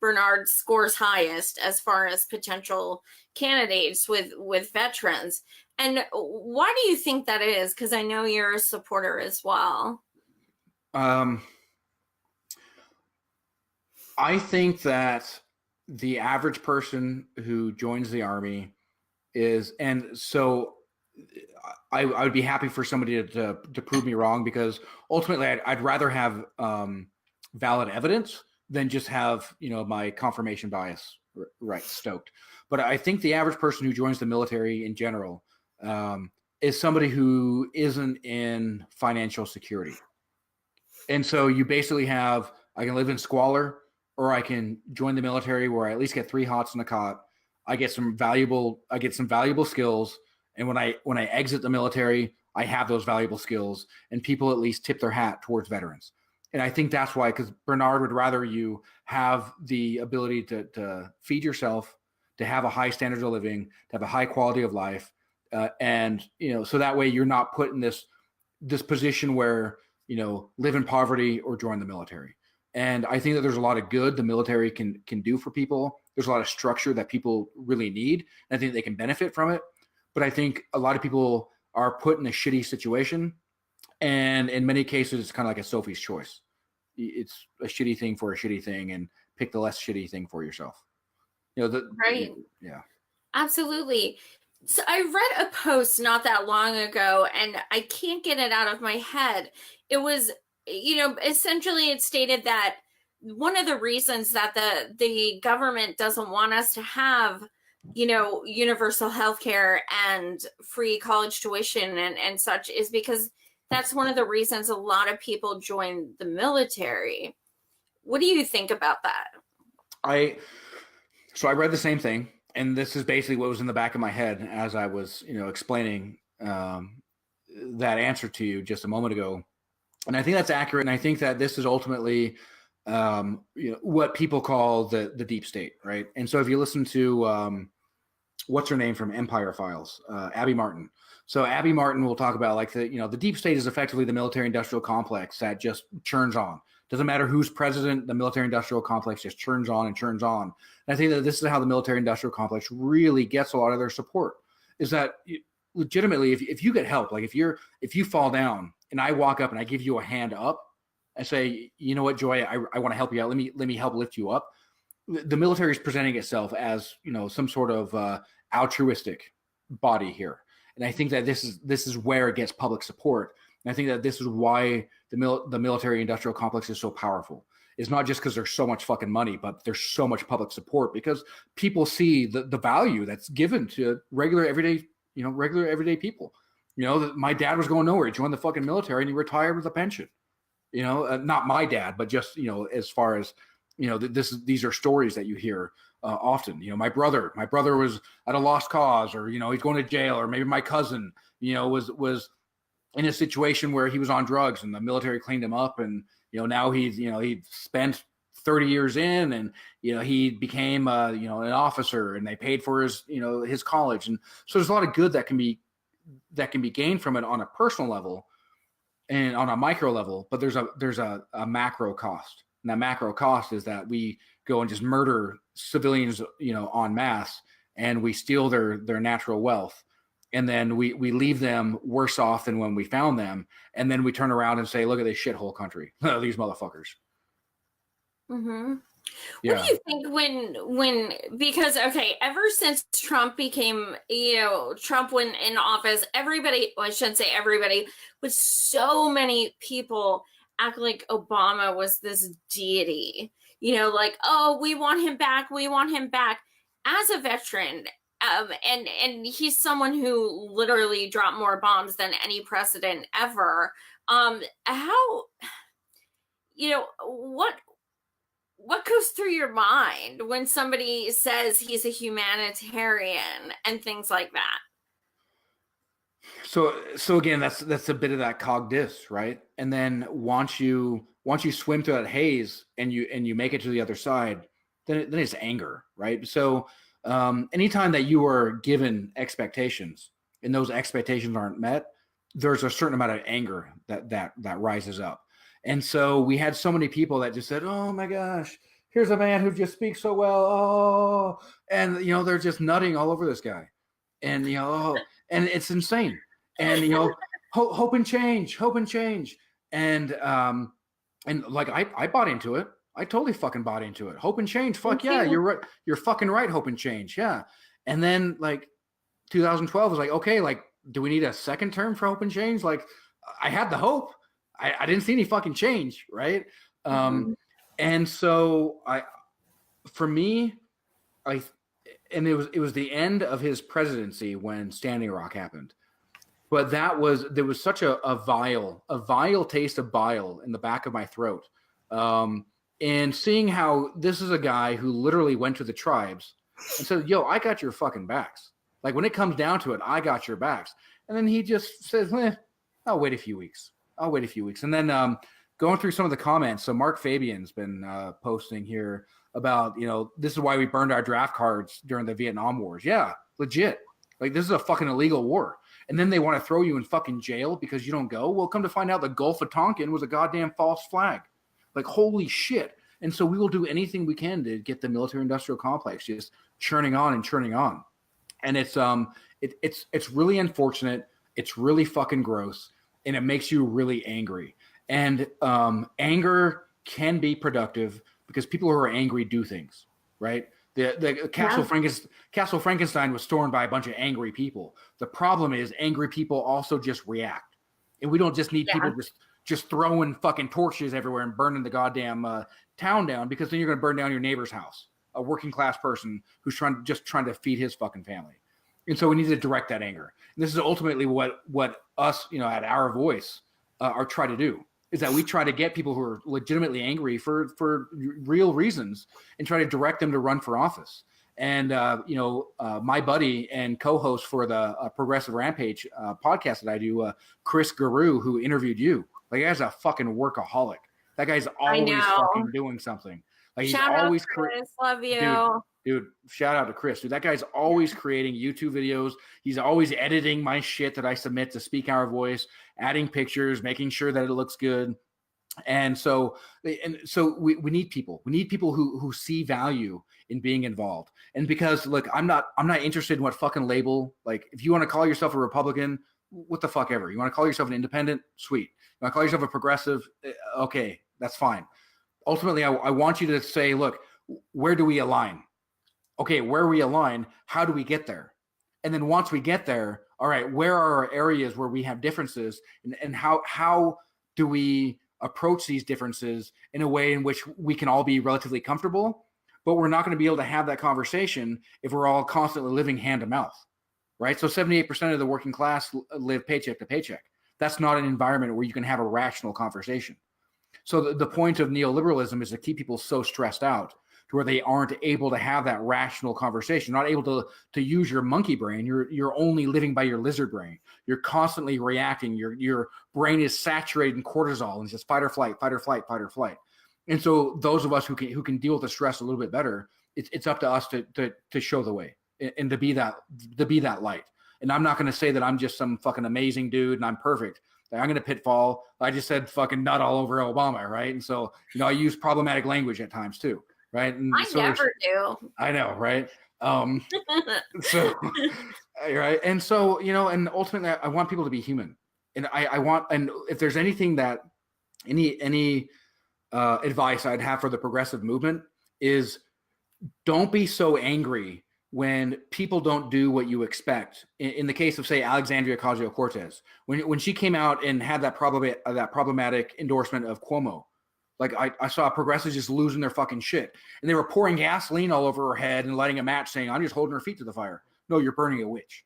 Bernard scores highest as far as potential candidates with veterans. And why do you think that is? Because I know you're a supporter as well. I think that the average person who joins the Army is, and so I would be happy for somebody to prove me wrong, because ultimately I'd rather have valid evidence than just have, you know, my confirmation bias right stoked. But I think the average person who joins the military in general is somebody who isn't in financial security. And so you basically have, I can live in squalor, or I can join the military where I at least get 3 hots in a cot. I get some valuable skills. And when I exit the military, I have those valuable skills, and people at least tip their hat towards veterans. And I think that's why, because Bernard would rather you have the ability to feed yourself, to have a high standard of living, to have a high quality of life. And, you know, so that way you're not put in this position where, you know, live in poverty or join the military. And I think that there's a lot of good the military can do for people. There's a lot of structure that people really need, and I think they can benefit from it. But I think a lot of people are put in a shitty situation, and in many cases, it's kind of like a Sophie's choice. It's a shitty thing for a shitty thing, and pick the less shitty thing for yourself. You know, right? Yeah, absolutely. So I read a post not that long ago, and I can't get it out of my head. It was, you know, essentially it stated that one of the reasons that the government doesn't want us to have, you know, universal health care and free college tuition and such is because that's one of the reasons a lot of people join the military. What do you think about that? So I read the same thing, and this is basically what was in the back of my head as I was, you know, explaining that answer to you just a moment ago. And I think that's accurate. And I think that this is ultimately, you know, what people call the deep state, right? And so if you listen to what's her name from Empire Files, Abby Martin. So Abby Martin will talk about like the deep state is effectively the military-industrial complex that just churns on. Doesn't matter who's president, the military-industrial complex just churns on and churns on. And I think that this is how the military-industrial complex really gets a lot of their support. Is that legitimately, if you get help, like if you fall down and I walk up and I give you a hand up and say, you know what, Joy, I want to help you out. Let me help lift you up. The military is presenting itself as, you know, some sort of altruistic body here. And I think that this is where it gets public support. And I think that this is why the military industrial complex is so powerful. It's not just because there's so much fucking money, but there's so much public support because people see the value that's given to regular everyday people. You know, my dad was going nowhere. He joined the fucking military and he retired with a pension. You know, not my dad, but just, you know, as far as, you know, these are stories that you hear often. You know, my brother was at a lost cause, or, you know, he's going to jail, or maybe my cousin, you know, was in a situation where he was on drugs and the military cleaned him up, and, you know, now he spent 30 years in, and he became an officer, and they paid for his his college, and so there's a lot of good that can be gained from it on a personal level and on a micro level. But there's a macro cost, and that macro cost is that we go and just murder civilians en masse, and we steal their natural wealth, and then we leave them worse off than when we found them, and then we turn around and say, look at this shithole country, these motherfuckers. Mm-hmm. Yeah. What do you think because ever since Trump became, Trump went in office, everybody, well, I shouldn't say everybody, but so many people act like Obama was this deity, like, oh, we want him back. We want him back. As a veteran, and he's someone who literally dropped more bombs than any president ever. How, what goes through your mind when somebody says he's a humanitarian and things like that? So again, that's a bit of that cog dis, right? And then once you swim through that haze and you make it to the other side, then it's anger, right? So anytime that you are given expectations and those expectations aren't met, there's a certain amount of anger that rises up. And so we had so many people that just said, oh my gosh, here's a man who just speaks so well. Oh, and they're just nutting all over this guy. And and it's insane. And hope and change. And like I bought into it. I totally fucking bought into it. Hope and change. Fuck yeah, you're right. You're fucking right. Hope and change. Yeah. And then like 2012 was like, okay, like, do we need a second term for hope and change? Like, I had the hope. I didn't see any fucking change, right? And so and it was the end of his presidency when Standing Rock happened. But there was such a vile taste of bile in the back of my throat. And seeing how this is a guy who literally went to the tribes and said, yo, I got your fucking backs. Like, when it comes down to it, I got your backs. And then he just says, I'll wait a few weeks. And then going through some of the comments. So Mark Fabian's been posting here about, this is why we burned our draft cards during the Vietnam Wars. Yeah, legit. Like, this is a fucking illegal war. And then they want to throw you in fucking jail because you don't go. Well, come to find out the Gulf of Tonkin was a goddamn false flag. Like, holy shit. And so we will do anything we can to get the military industrial complex just churning on. And it's really unfortunate. It's really fucking gross. And it makes you really angry. And anger can be productive because people who are angry do things, right? The Castle Frankenstein was stormed by a bunch of angry people. The problem is angry people also just react. And we don't just need people just throwing fucking torches everywhere and burning the goddamn town down, because then you're going to burn down your neighbor's house, a working class person who's trying to feed his fucking family. And so we need to direct that anger. And this is ultimately what us, at Our Voice, are trying to do, is that we try to get people who are legitimately angry for real reasons and try to direct them to run for office. And, my buddy and co-host for the Progressive Rampage podcast that I do, Chris Guru, who interviewed you, like, that guy's a fucking workaholic. That guy's always fucking doing something. Like, he's always Chris, love you. Dude, shout out to Chris. Dude, that guy's always creating YouTube videos. He's always editing my shit that I submit to Speak Our Voice, adding pictures, making sure that it looks good. And so we need people. We need people who see value in being involved. And because, look, I'm not interested in what fucking label. Like, if you want to call yourself a Republican, what the fuck ever. You want to call yourself an independent? Sweet. You want to call yourself a progressive? Okay, that's fine. Ultimately, I want you to say, look, where do we align? Okay, where we align, how do we get there? And then once we get there, all right, where are our areas where we have differences, and how do we approach these differences in a way in which we can all be relatively comfortable, but we're not going to be able to have that conversation if we're all constantly living hand to mouth, right? So 78% of the working class live paycheck to paycheck. That's not an environment where you can have a rational conversation. So the point of neoliberalism is to keep people so stressed out to where they aren't able to have that rational conversation, not able to use your monkey brain. You're only living by your lizard brain. You're constantly reacting. Your brain is saturated in cortisol and it's just fight or flight, fight or flight, fight or flight. And so those of us who can deal with the stress a little bit better, it's up to us to show the way and to be that light. And I'm not going to say that I'm just some fucking amazing dude and I'm perfect. Like, I'm going to pitfall. I just said fucking nut all over Obama, right? And so, I use problematic language at times too, right? And I so never do. I know, right? So, right. And so, and ultimately I want people to be human. And I want, and if there's anything that any advice I'd have for the progressive movement is don't be so angry when people don't do what you expect. In the case of, say, Alexandria Ocasio-Cortez, when she came out and had that problematic endorsement of Cuomo, like I saw progressives just losing their fucking shit, and they were pouring gasoline all over her head and lighting a match, saying, "I'm just holding her feet to the fire." No, you're burning a witch.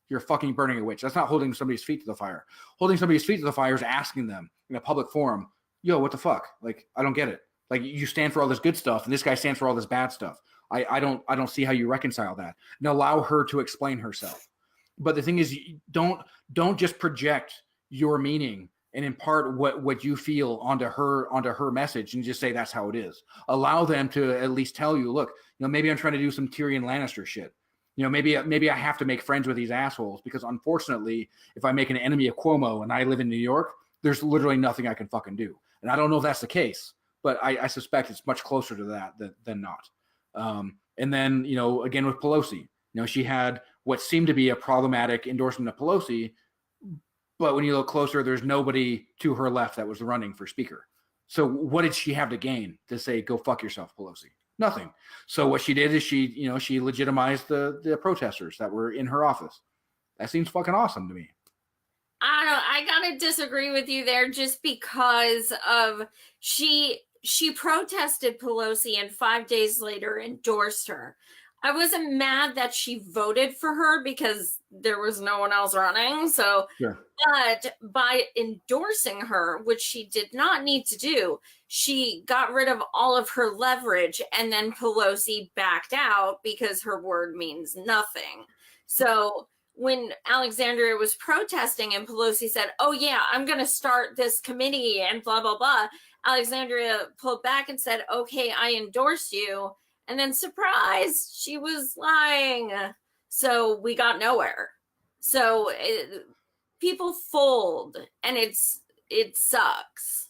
You're fucking burning a witch. That's not holding somebody's feet to the fire. Holding somebody's feet to the fire is asking them in a public forum, "Yo, what the fuck? Like, I don't get it. Like, you stand for all this good stuff, and this guy stands for all this bad stuff. I don't see how you reconcile that." And allow her to explain herself. But the thing is, don't just project your meaning and impart what you feel onto her message and just say that's how it is. Allow them to at least tell you, look, maybe I'm trying to do some Tyrion Lannister shit. Maybe I have to make friends with these assholes because unfortunately, if I make an enemy of Cuomo and I live in New York, there's literally nothing I can fucking do. And I don't know if that's the case, but I suspect it's much closer to that than not. And then, again with Pelosi, she had what seemed to be a problematic endorsement of Pelosi, but when you look closer, there's nobody to her left that was running for speaker. So what did she have to gain to say, go fuck yourself, Pelosi? Nothing. So what she did is she legitimized the protesters that were in her office. That seems fucking awesome to me. I don't know. I gotta disagree with you there just because of she protested Pelosi and 5 days later endorsed her. I wasn't mad that she voted for her because there was no one else running. So, sure. But by endorsing her, which she did not need to do, she got rid of all of her leverage, and then Pelosi backed out because her word means nothing. So when Alexandria was protesting and Pelosi said, "Oh yeah, I'm going to start this committee and blah, blah, blah," Alexandria pulled back and said, "Okay, I endorse you." And then, surprise, she was lying. So we got nowhere. So people fold, and it sucks.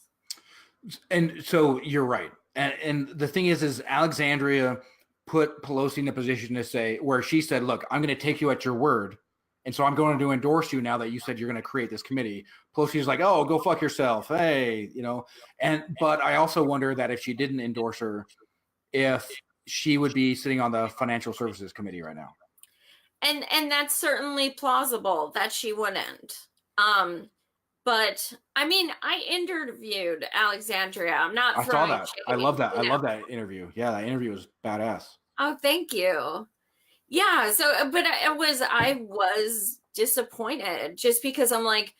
And so you're right. And the thing is Alexandria put Pelosi in a position to say, where she said, "Look, I'm going to take you at your word. And so I'm going to endorse you now that you said you're going to create this committee." Pelosi's like, "Oh, go fuck yourself." Hey, but I also wonder that if she didn't endorse her, if she would be sitting on the Financial Services Committee right now. And that's certainly plausible that she wouldn't. But I mean, I interviewed Alexandria. I'm not. I saw that. I love that. I love that interview. Yeah, that interview was badass. Oh, thank you. Yeah. So, but I was disappointed just because I'm like,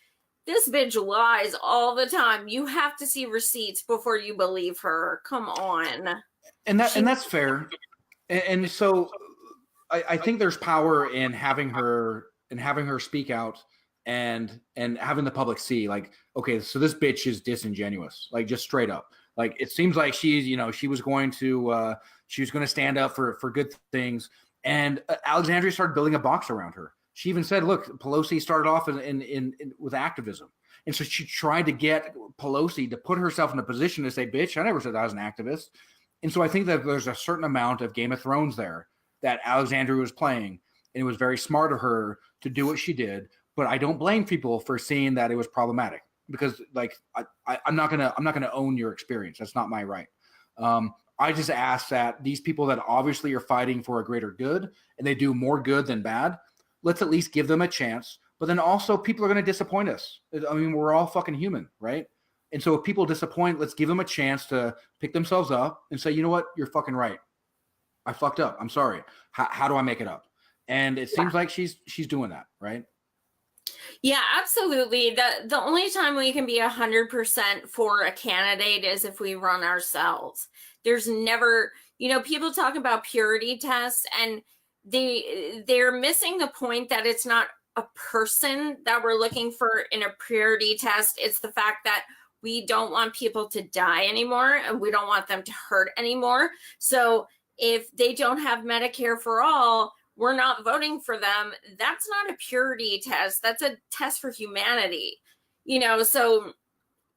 this bitch lies all the time. You have to see receipts before you believe her. Come on. And that's fair. And so I think there's power in having her speak out and having the public see, like, okay, so this bitch is disingenuous, like, just straight up. Like, it seems like she was going to stand up for good things. And Alexandria started building a box around her. She even said, "Look, Pelosi started off in with activism." And so she tried to get Pelosi to put herself in a position to say, "Bitch, I never said I was an activist." And so I think that there's a certain amount of Game of Thrones there that Alexandria was playing. And it was very smart of her to do what she did. But I don't blame people for seeing that it was problematic, because, like, I'm not gonna own your experience. That's not my right. I just ask that these people that obviously are fighting for a greater good, and they do more good than bad, let's at least give them a chance. But then also, people are going to disappoint us. I mean, we're all fucking human, right? And so if people disappoint, let's give them a chance to pick themselves up and say, "You know what? You're fucking right. I fucked up. I'm sorry. How do I make it up?" And it seems like she's doing that, right? Yeah, absolutely. The only time we can be 100% for a candidate is if we run ourselves. There's never, people talk about purity tests, and they're missing the point that it's not a person that we're looking for in a purity test. It's the fact that we don't want people to die anymore, and we don't want them to hurt anymore. So if they don't have Medicare for all, we're not voting for them. That's not a purity test. That's a test for humanity. So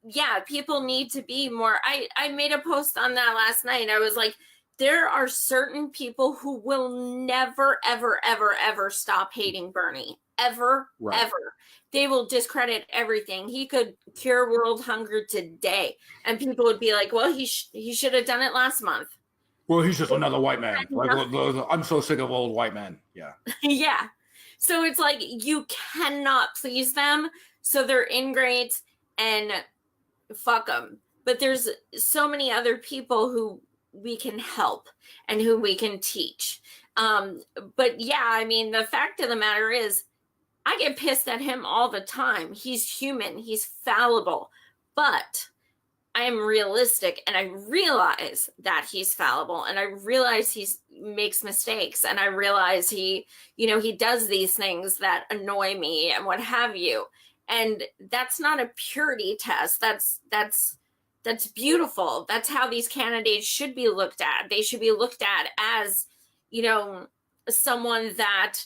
yeah, people need to be more. I made a post on that last night. I was like, there are certain people who will never, ever, ever, ever stop hating Bernie. Ever, ever. They will discredit everything. He could cure world hunger today. And people would be like, well, he should have done it last month. Well, he's just another white man. Like, I'm so sick of old white men. Yeah. Yeah. So it's like, you cannot please them. So they're ingrates and fuck them. But there's so many other people who we can help and who we can teach. But yeah, I mean, the fact of the matter is, I get pissed at him all the time. He's human, he's fallible, but I am realistic, and I realize that he's fallible, and I realize he makes mistakes, and I realize he does these things that annoy me and what have you. And that's not a purity test. That's beautiful. That's how these candidates should be looked at. They should be looked at as, someone that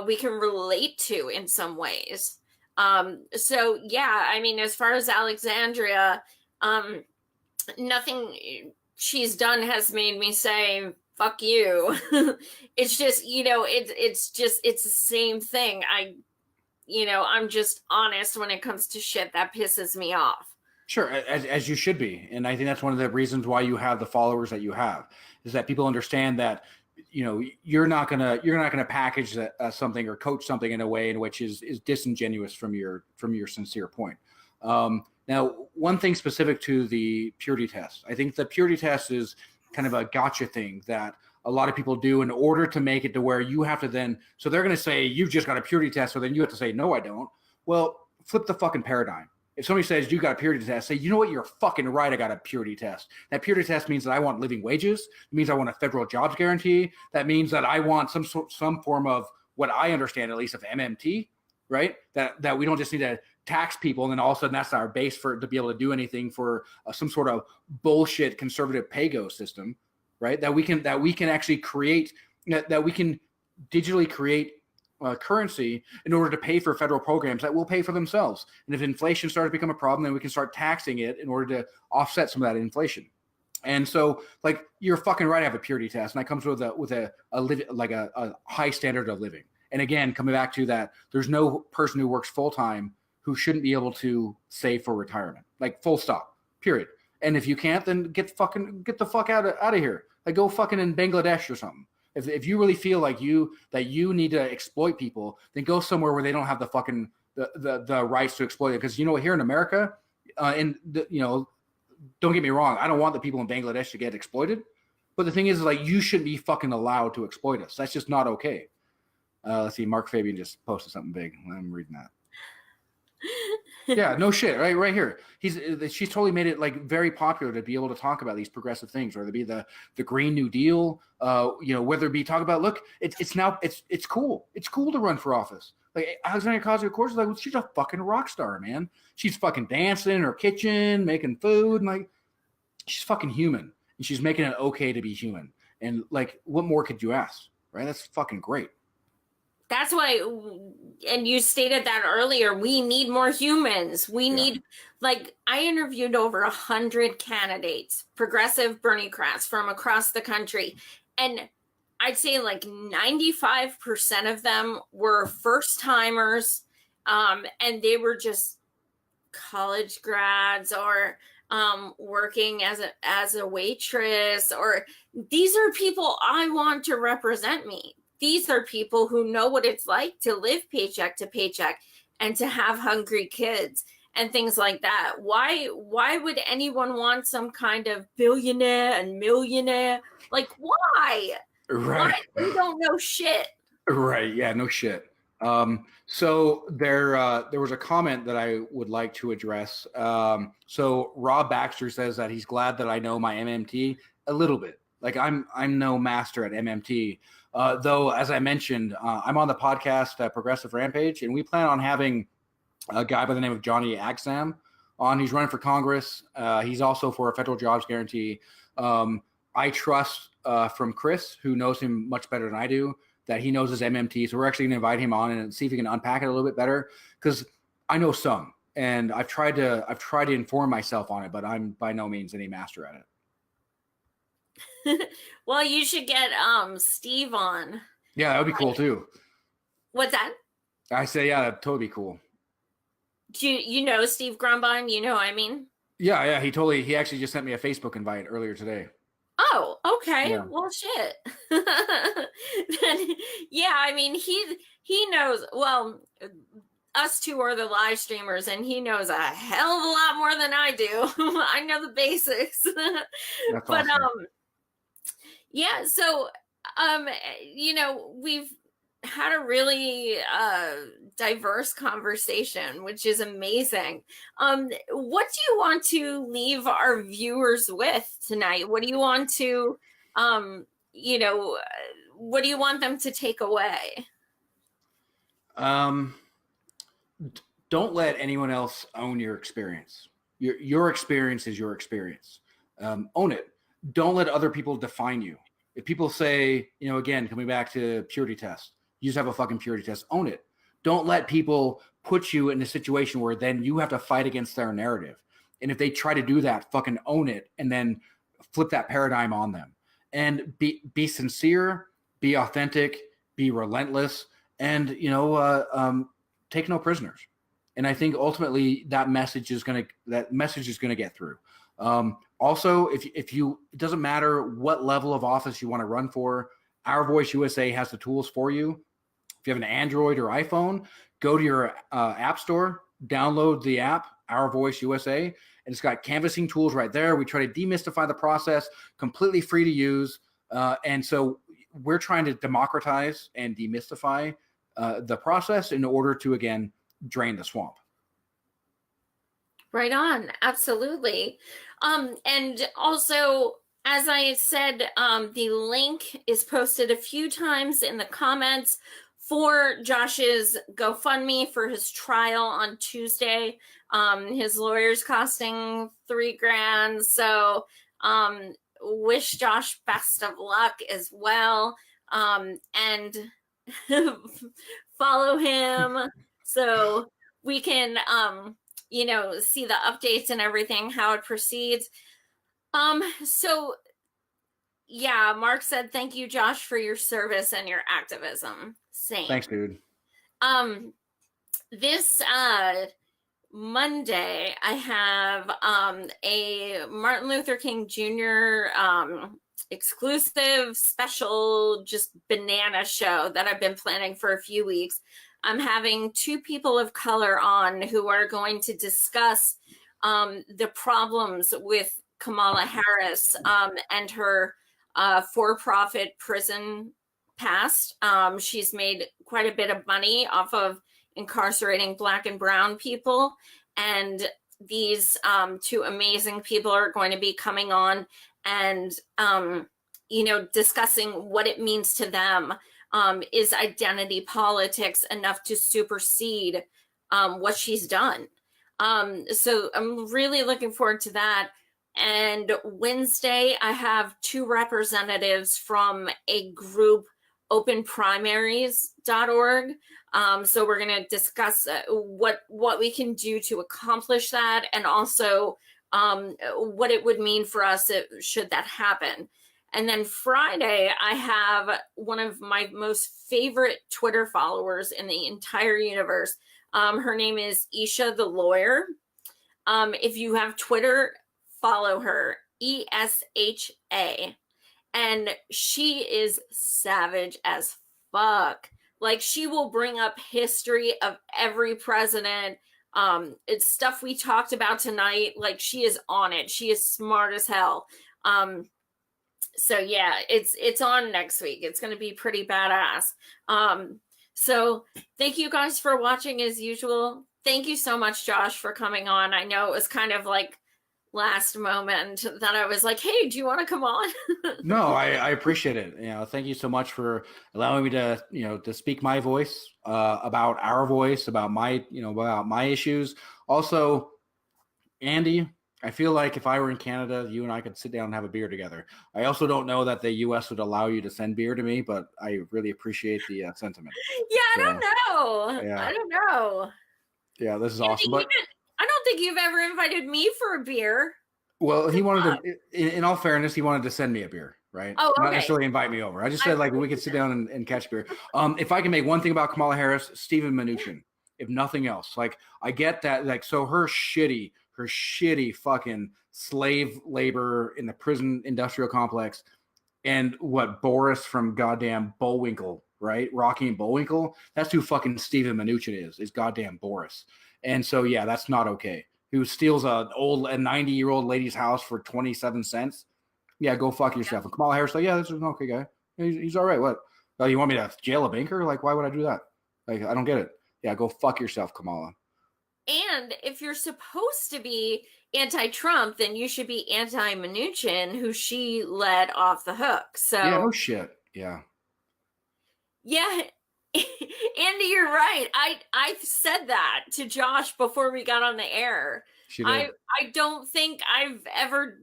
we can relate to in some ways. So yeah, I mean, as far as Alexandria, nothing she's done has made me say, fuck you. It's just, it's the same thing. I'm just honest when it comes to shit that pisses me off. Sure, as you should be. And I think that's one of the reasons why you have the followers that you have, is that people understand that, you're not gonna package something or coach something in a way in which is disingenuous from your sincere point. Now, one thing specific to the purity test, I think the purity test is kind of a gotcha thing that a lot of people do in order to make it to where you have to then, so they're going to say, you've just got a purity test. So then you have to say, no, I don't. Well, flip the fucking paradigm. If somebody says you got a purity test, say, you know what? You're fucking right. I got a purity test. That purity test means that I want living wages. It means I want a federal jobs guarantee. That means that I want some form of what I understand, at least, of MMT, right? That we don't just need to tax people and then all of a sudden that's our base to be able to do anything for some sort of bullshit conservative pay-go system, right? That we can actually create, that we can digitally create currency in order to pay for federal programs that will pay for themselves. And if inflation starts to become a problem, then we can start taxing it in order to offset some of that inflation. And so, like, you're fucking right. I have a purity test, and that comes with a high standard of living. And again, coming back to that, there's no person who works full time who shouldn't be able to save for retirement. Like, full stop. Period. And if you can't, then get the fuck out of here. Like, go fucking in Bangladesh or something. If you really feel like you need to exploit people, then go somewhere where they don't have the fucking the rights to exploit it. Because here in America, don't get me wrong, I don't want the people in Bangladesh to get exploited. But the thing is, like, you shouldn't be fucking allowed to exploit us. That's just not okay. Let's see, Mark Fabian just posted something big. I'm reading that. Yeah, no shit, right here. She's totally made it like very popular to be able to talk about these progressive things, whether it be the Green New Deal, whether it be talk about, look, it's cool. It's cool to run for office. Like, Alexandria Ocasio-Cortez is like, well, she's a fucking rock star, man. She's fucking dancing in her kitchen, making food, and like, she's fucking human, and she's making it okay to be human. And like, what more could you ask, right? That's fucking great. That's why, and you stated that earlier, we need more humans. We need, like, I interviewed over 100 candidates, progressive Berniecrats from across the country. And I'd say like 95% of them were first timers. And they were just college grads or working as a waitress, or these are people I want to represent me. These are people who know what it's like to live paycheck to paycheck and to have hungry kids and things like that. Why would anyone want some kind of billionaire and millionaire? Like, why? Right. Why? We don't know shit. Right. Yeah, no shit. So there was a comment that I would like to address. So Rob Baxter says that he's glad that I know my MMT a little bit. Like, I'm no master at MMT. Though, as I mentioned, I'm on the podcast Progressive Rampage, and we plan on having a guy by the name of Johnny Agsam on. He's running for Congress. He's also for a federal jobs guarantee. I trust from Chris, who knows him much better than I do, that he knows his MMT. So we're actually going to invite him on and see if he can unpack it a little bit better, because I know some, and I've tried to inform myself on it, but I'm by no means any master at it. Well, you should get Steve on. Yeah, that would be cool too. What's that? I say, yeah, that'd totally be cool. Do you know Steve Grumbine? You know what I mean? Yeah, he actually just sent me a Facebook invite earlier today. Oh, okay. Yeah. Well, shit. Then, yeah, I mean, he knows, well, us two are the live streamers, and he knows a hell of a lot more than I do. I know the basics. That's but awesome. Yeah, so you know, we've had a really diverse conversation, which is amazing. What do you want to leave our viewers with tonight? What do you want to you know, what do you want them to take away? Don't let anyone else own your experience. Your experience is your experience. Own it. Don't let other people define you. If people say, you know, again, coming back to purity test, you just have a fucking purity test, own it. Don't let people put you in a situation where then you have to fight against their narrative. And if they try to do that, fucking own it and then flip that paradigm on them. And be sincere, be authentic, be relentless, and, you know, take no prisoners. And I think ultimately that message is going to get through. Also, if you, it doesn't matter what level of office you want to run for, Our Voice USA has the tools for you. If you have an Android or iPhone, go to your app store, download the app, Our Voice USA, and it's got canvassing tools right there. We try to demystify the process, completely free to use. And so we're trying to democratize and demystify the process in order to, again, drain the swamp. Right on. Absolutely. And also, as I said, the link is posted a few times in the comments for Josh's GoFundMe for his trial on Tuesday. His lawyer's costing $3,000. So wish Josh best of luck as well. And follow him so we can, you know, see the updates and everything, how it proceeds. So yeah, Mark said, thank you, Josh, for your service and your activism. Same. Thanks, dude. This Monday, I have a Martin Luther King Jr. Exclusive special, just banana show that I've been planning for a few weeks. I'm having two people of color on who are going to discuss the problems with Kamala Harris and her for-profit prison past. She's made quite a bit of money off of incarcerating Black and brown people. And these two amazing people are going to be coming on and, you know, discussing what it means to them. Is identity politics enough to supersede what she's done? So I'm really looking forward to that. And Wednesday, I have two representatives from a group, openprimaries.org. So we're going to discuss what we can do to accomplish that, and also what it would mean for us should that happen. And then Friday, I have one of my most favorite Twitter followers in the entire universe. Her name is Isha the Lawyer. If you have Twitter, follow her, ESHA. And she is savage as fuck. Like, she will bring up history of every president. It's stuff we talked about tonight. Like, she is on it. She is smart as hell. So yeah, it's on next week. It's going to be pretty badass. So thank you guys for watching as usual. Thank you so much, Josh, for coming on. I know it was kind of like last moment that I was like, hey, do you want to come on? No, I appreciate it. You know, thank you so much for allowing me to, you know, to speak my voice about Our Voice, about my, you know, about my issues. Also, Andy, I feel like if I were in Canada, you and I could sit down and have a beer together. I also don't know that the U.S. would allow you to send beer to me, but I really appreciate the sentiment. Yeah, I So, don't know. yeah, I don't know. yeah, this is Andy, awesome. But I don't think you've ever invited me for a beer. well, he wanted to. In all fairness, he wanted to send me a beer, right? Oh, Not okay. necessarily invite me over. I just said like we could sit down and catch beer. If I can make one thing about Kamala Harris, Stephen Mnuchin, if nothing else, like I get that, like so her shitty fucking slave labor in the prison industrial complex, and what Boris from goddamn Bullwinkle, right? Rocky and Bullwinkle. That's who fucking Stephen Mnuchin is goddamn Boris. And so yeah, that's not okay. Who steals a 90-year-old lady's house for 27 cents? Yeah, go fuck yourself. And Kamala Harris like, yeah, this is an okay guy. He's all right. What? Oh, you want me to jail a banker? Like, why would I do that? Like, I don't get it. Yeah, go fuck yourself, Kamala. And if you're supposed to be anti-Trump, then you should be anti-Mnuchin, who she let off the hook. So yeah, no shit. Yeah. Yeah, Andy, you're right. I said that to Josh before we got on the air. She did. I don't think I've ever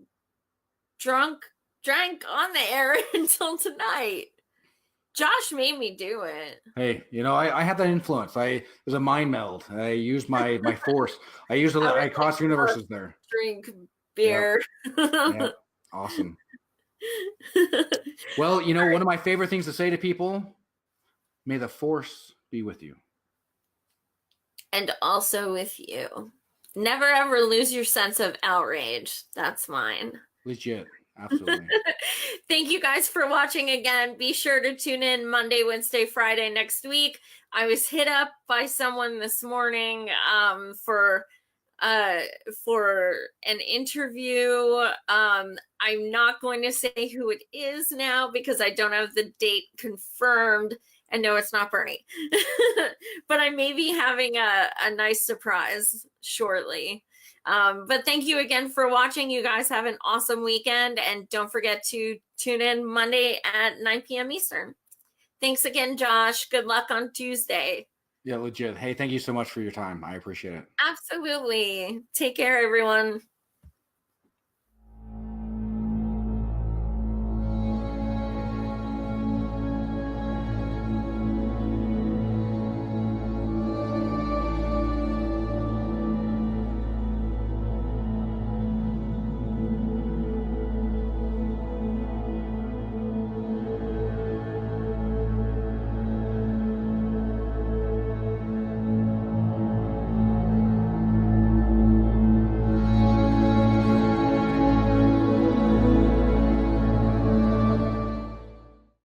drank on the air until tonight. Josh made me do it. Hey, I had that influence. It was a mind meld. I used my force. I crossed universes there. Drink beer. Yeah. Awesome. Well, one of my favorite things to say to people, may the force be with you. And also with you. Never ever lose your sense of outrage. That's mine. Legit. Absolutely. Thank you guys for watching again. Be sure to tune in Monday, Wednesday, Friday next week. I was hit up by someone this morning for an interview. I'm not going to say who it is now because I don't have the date confirmed. And no, it's not Bernie. But I may be having a nice surprise shortly. But thank you again for watching. You guys have an awesome weekend. And don't forget to tune in Monday at 9 p.m. Eastern. Thanks again, Josh. Good luck on Tuesday. Yeah, legit. Hey, thank you so much for your time. I appreciate it. Absolutely. Take care, everyone.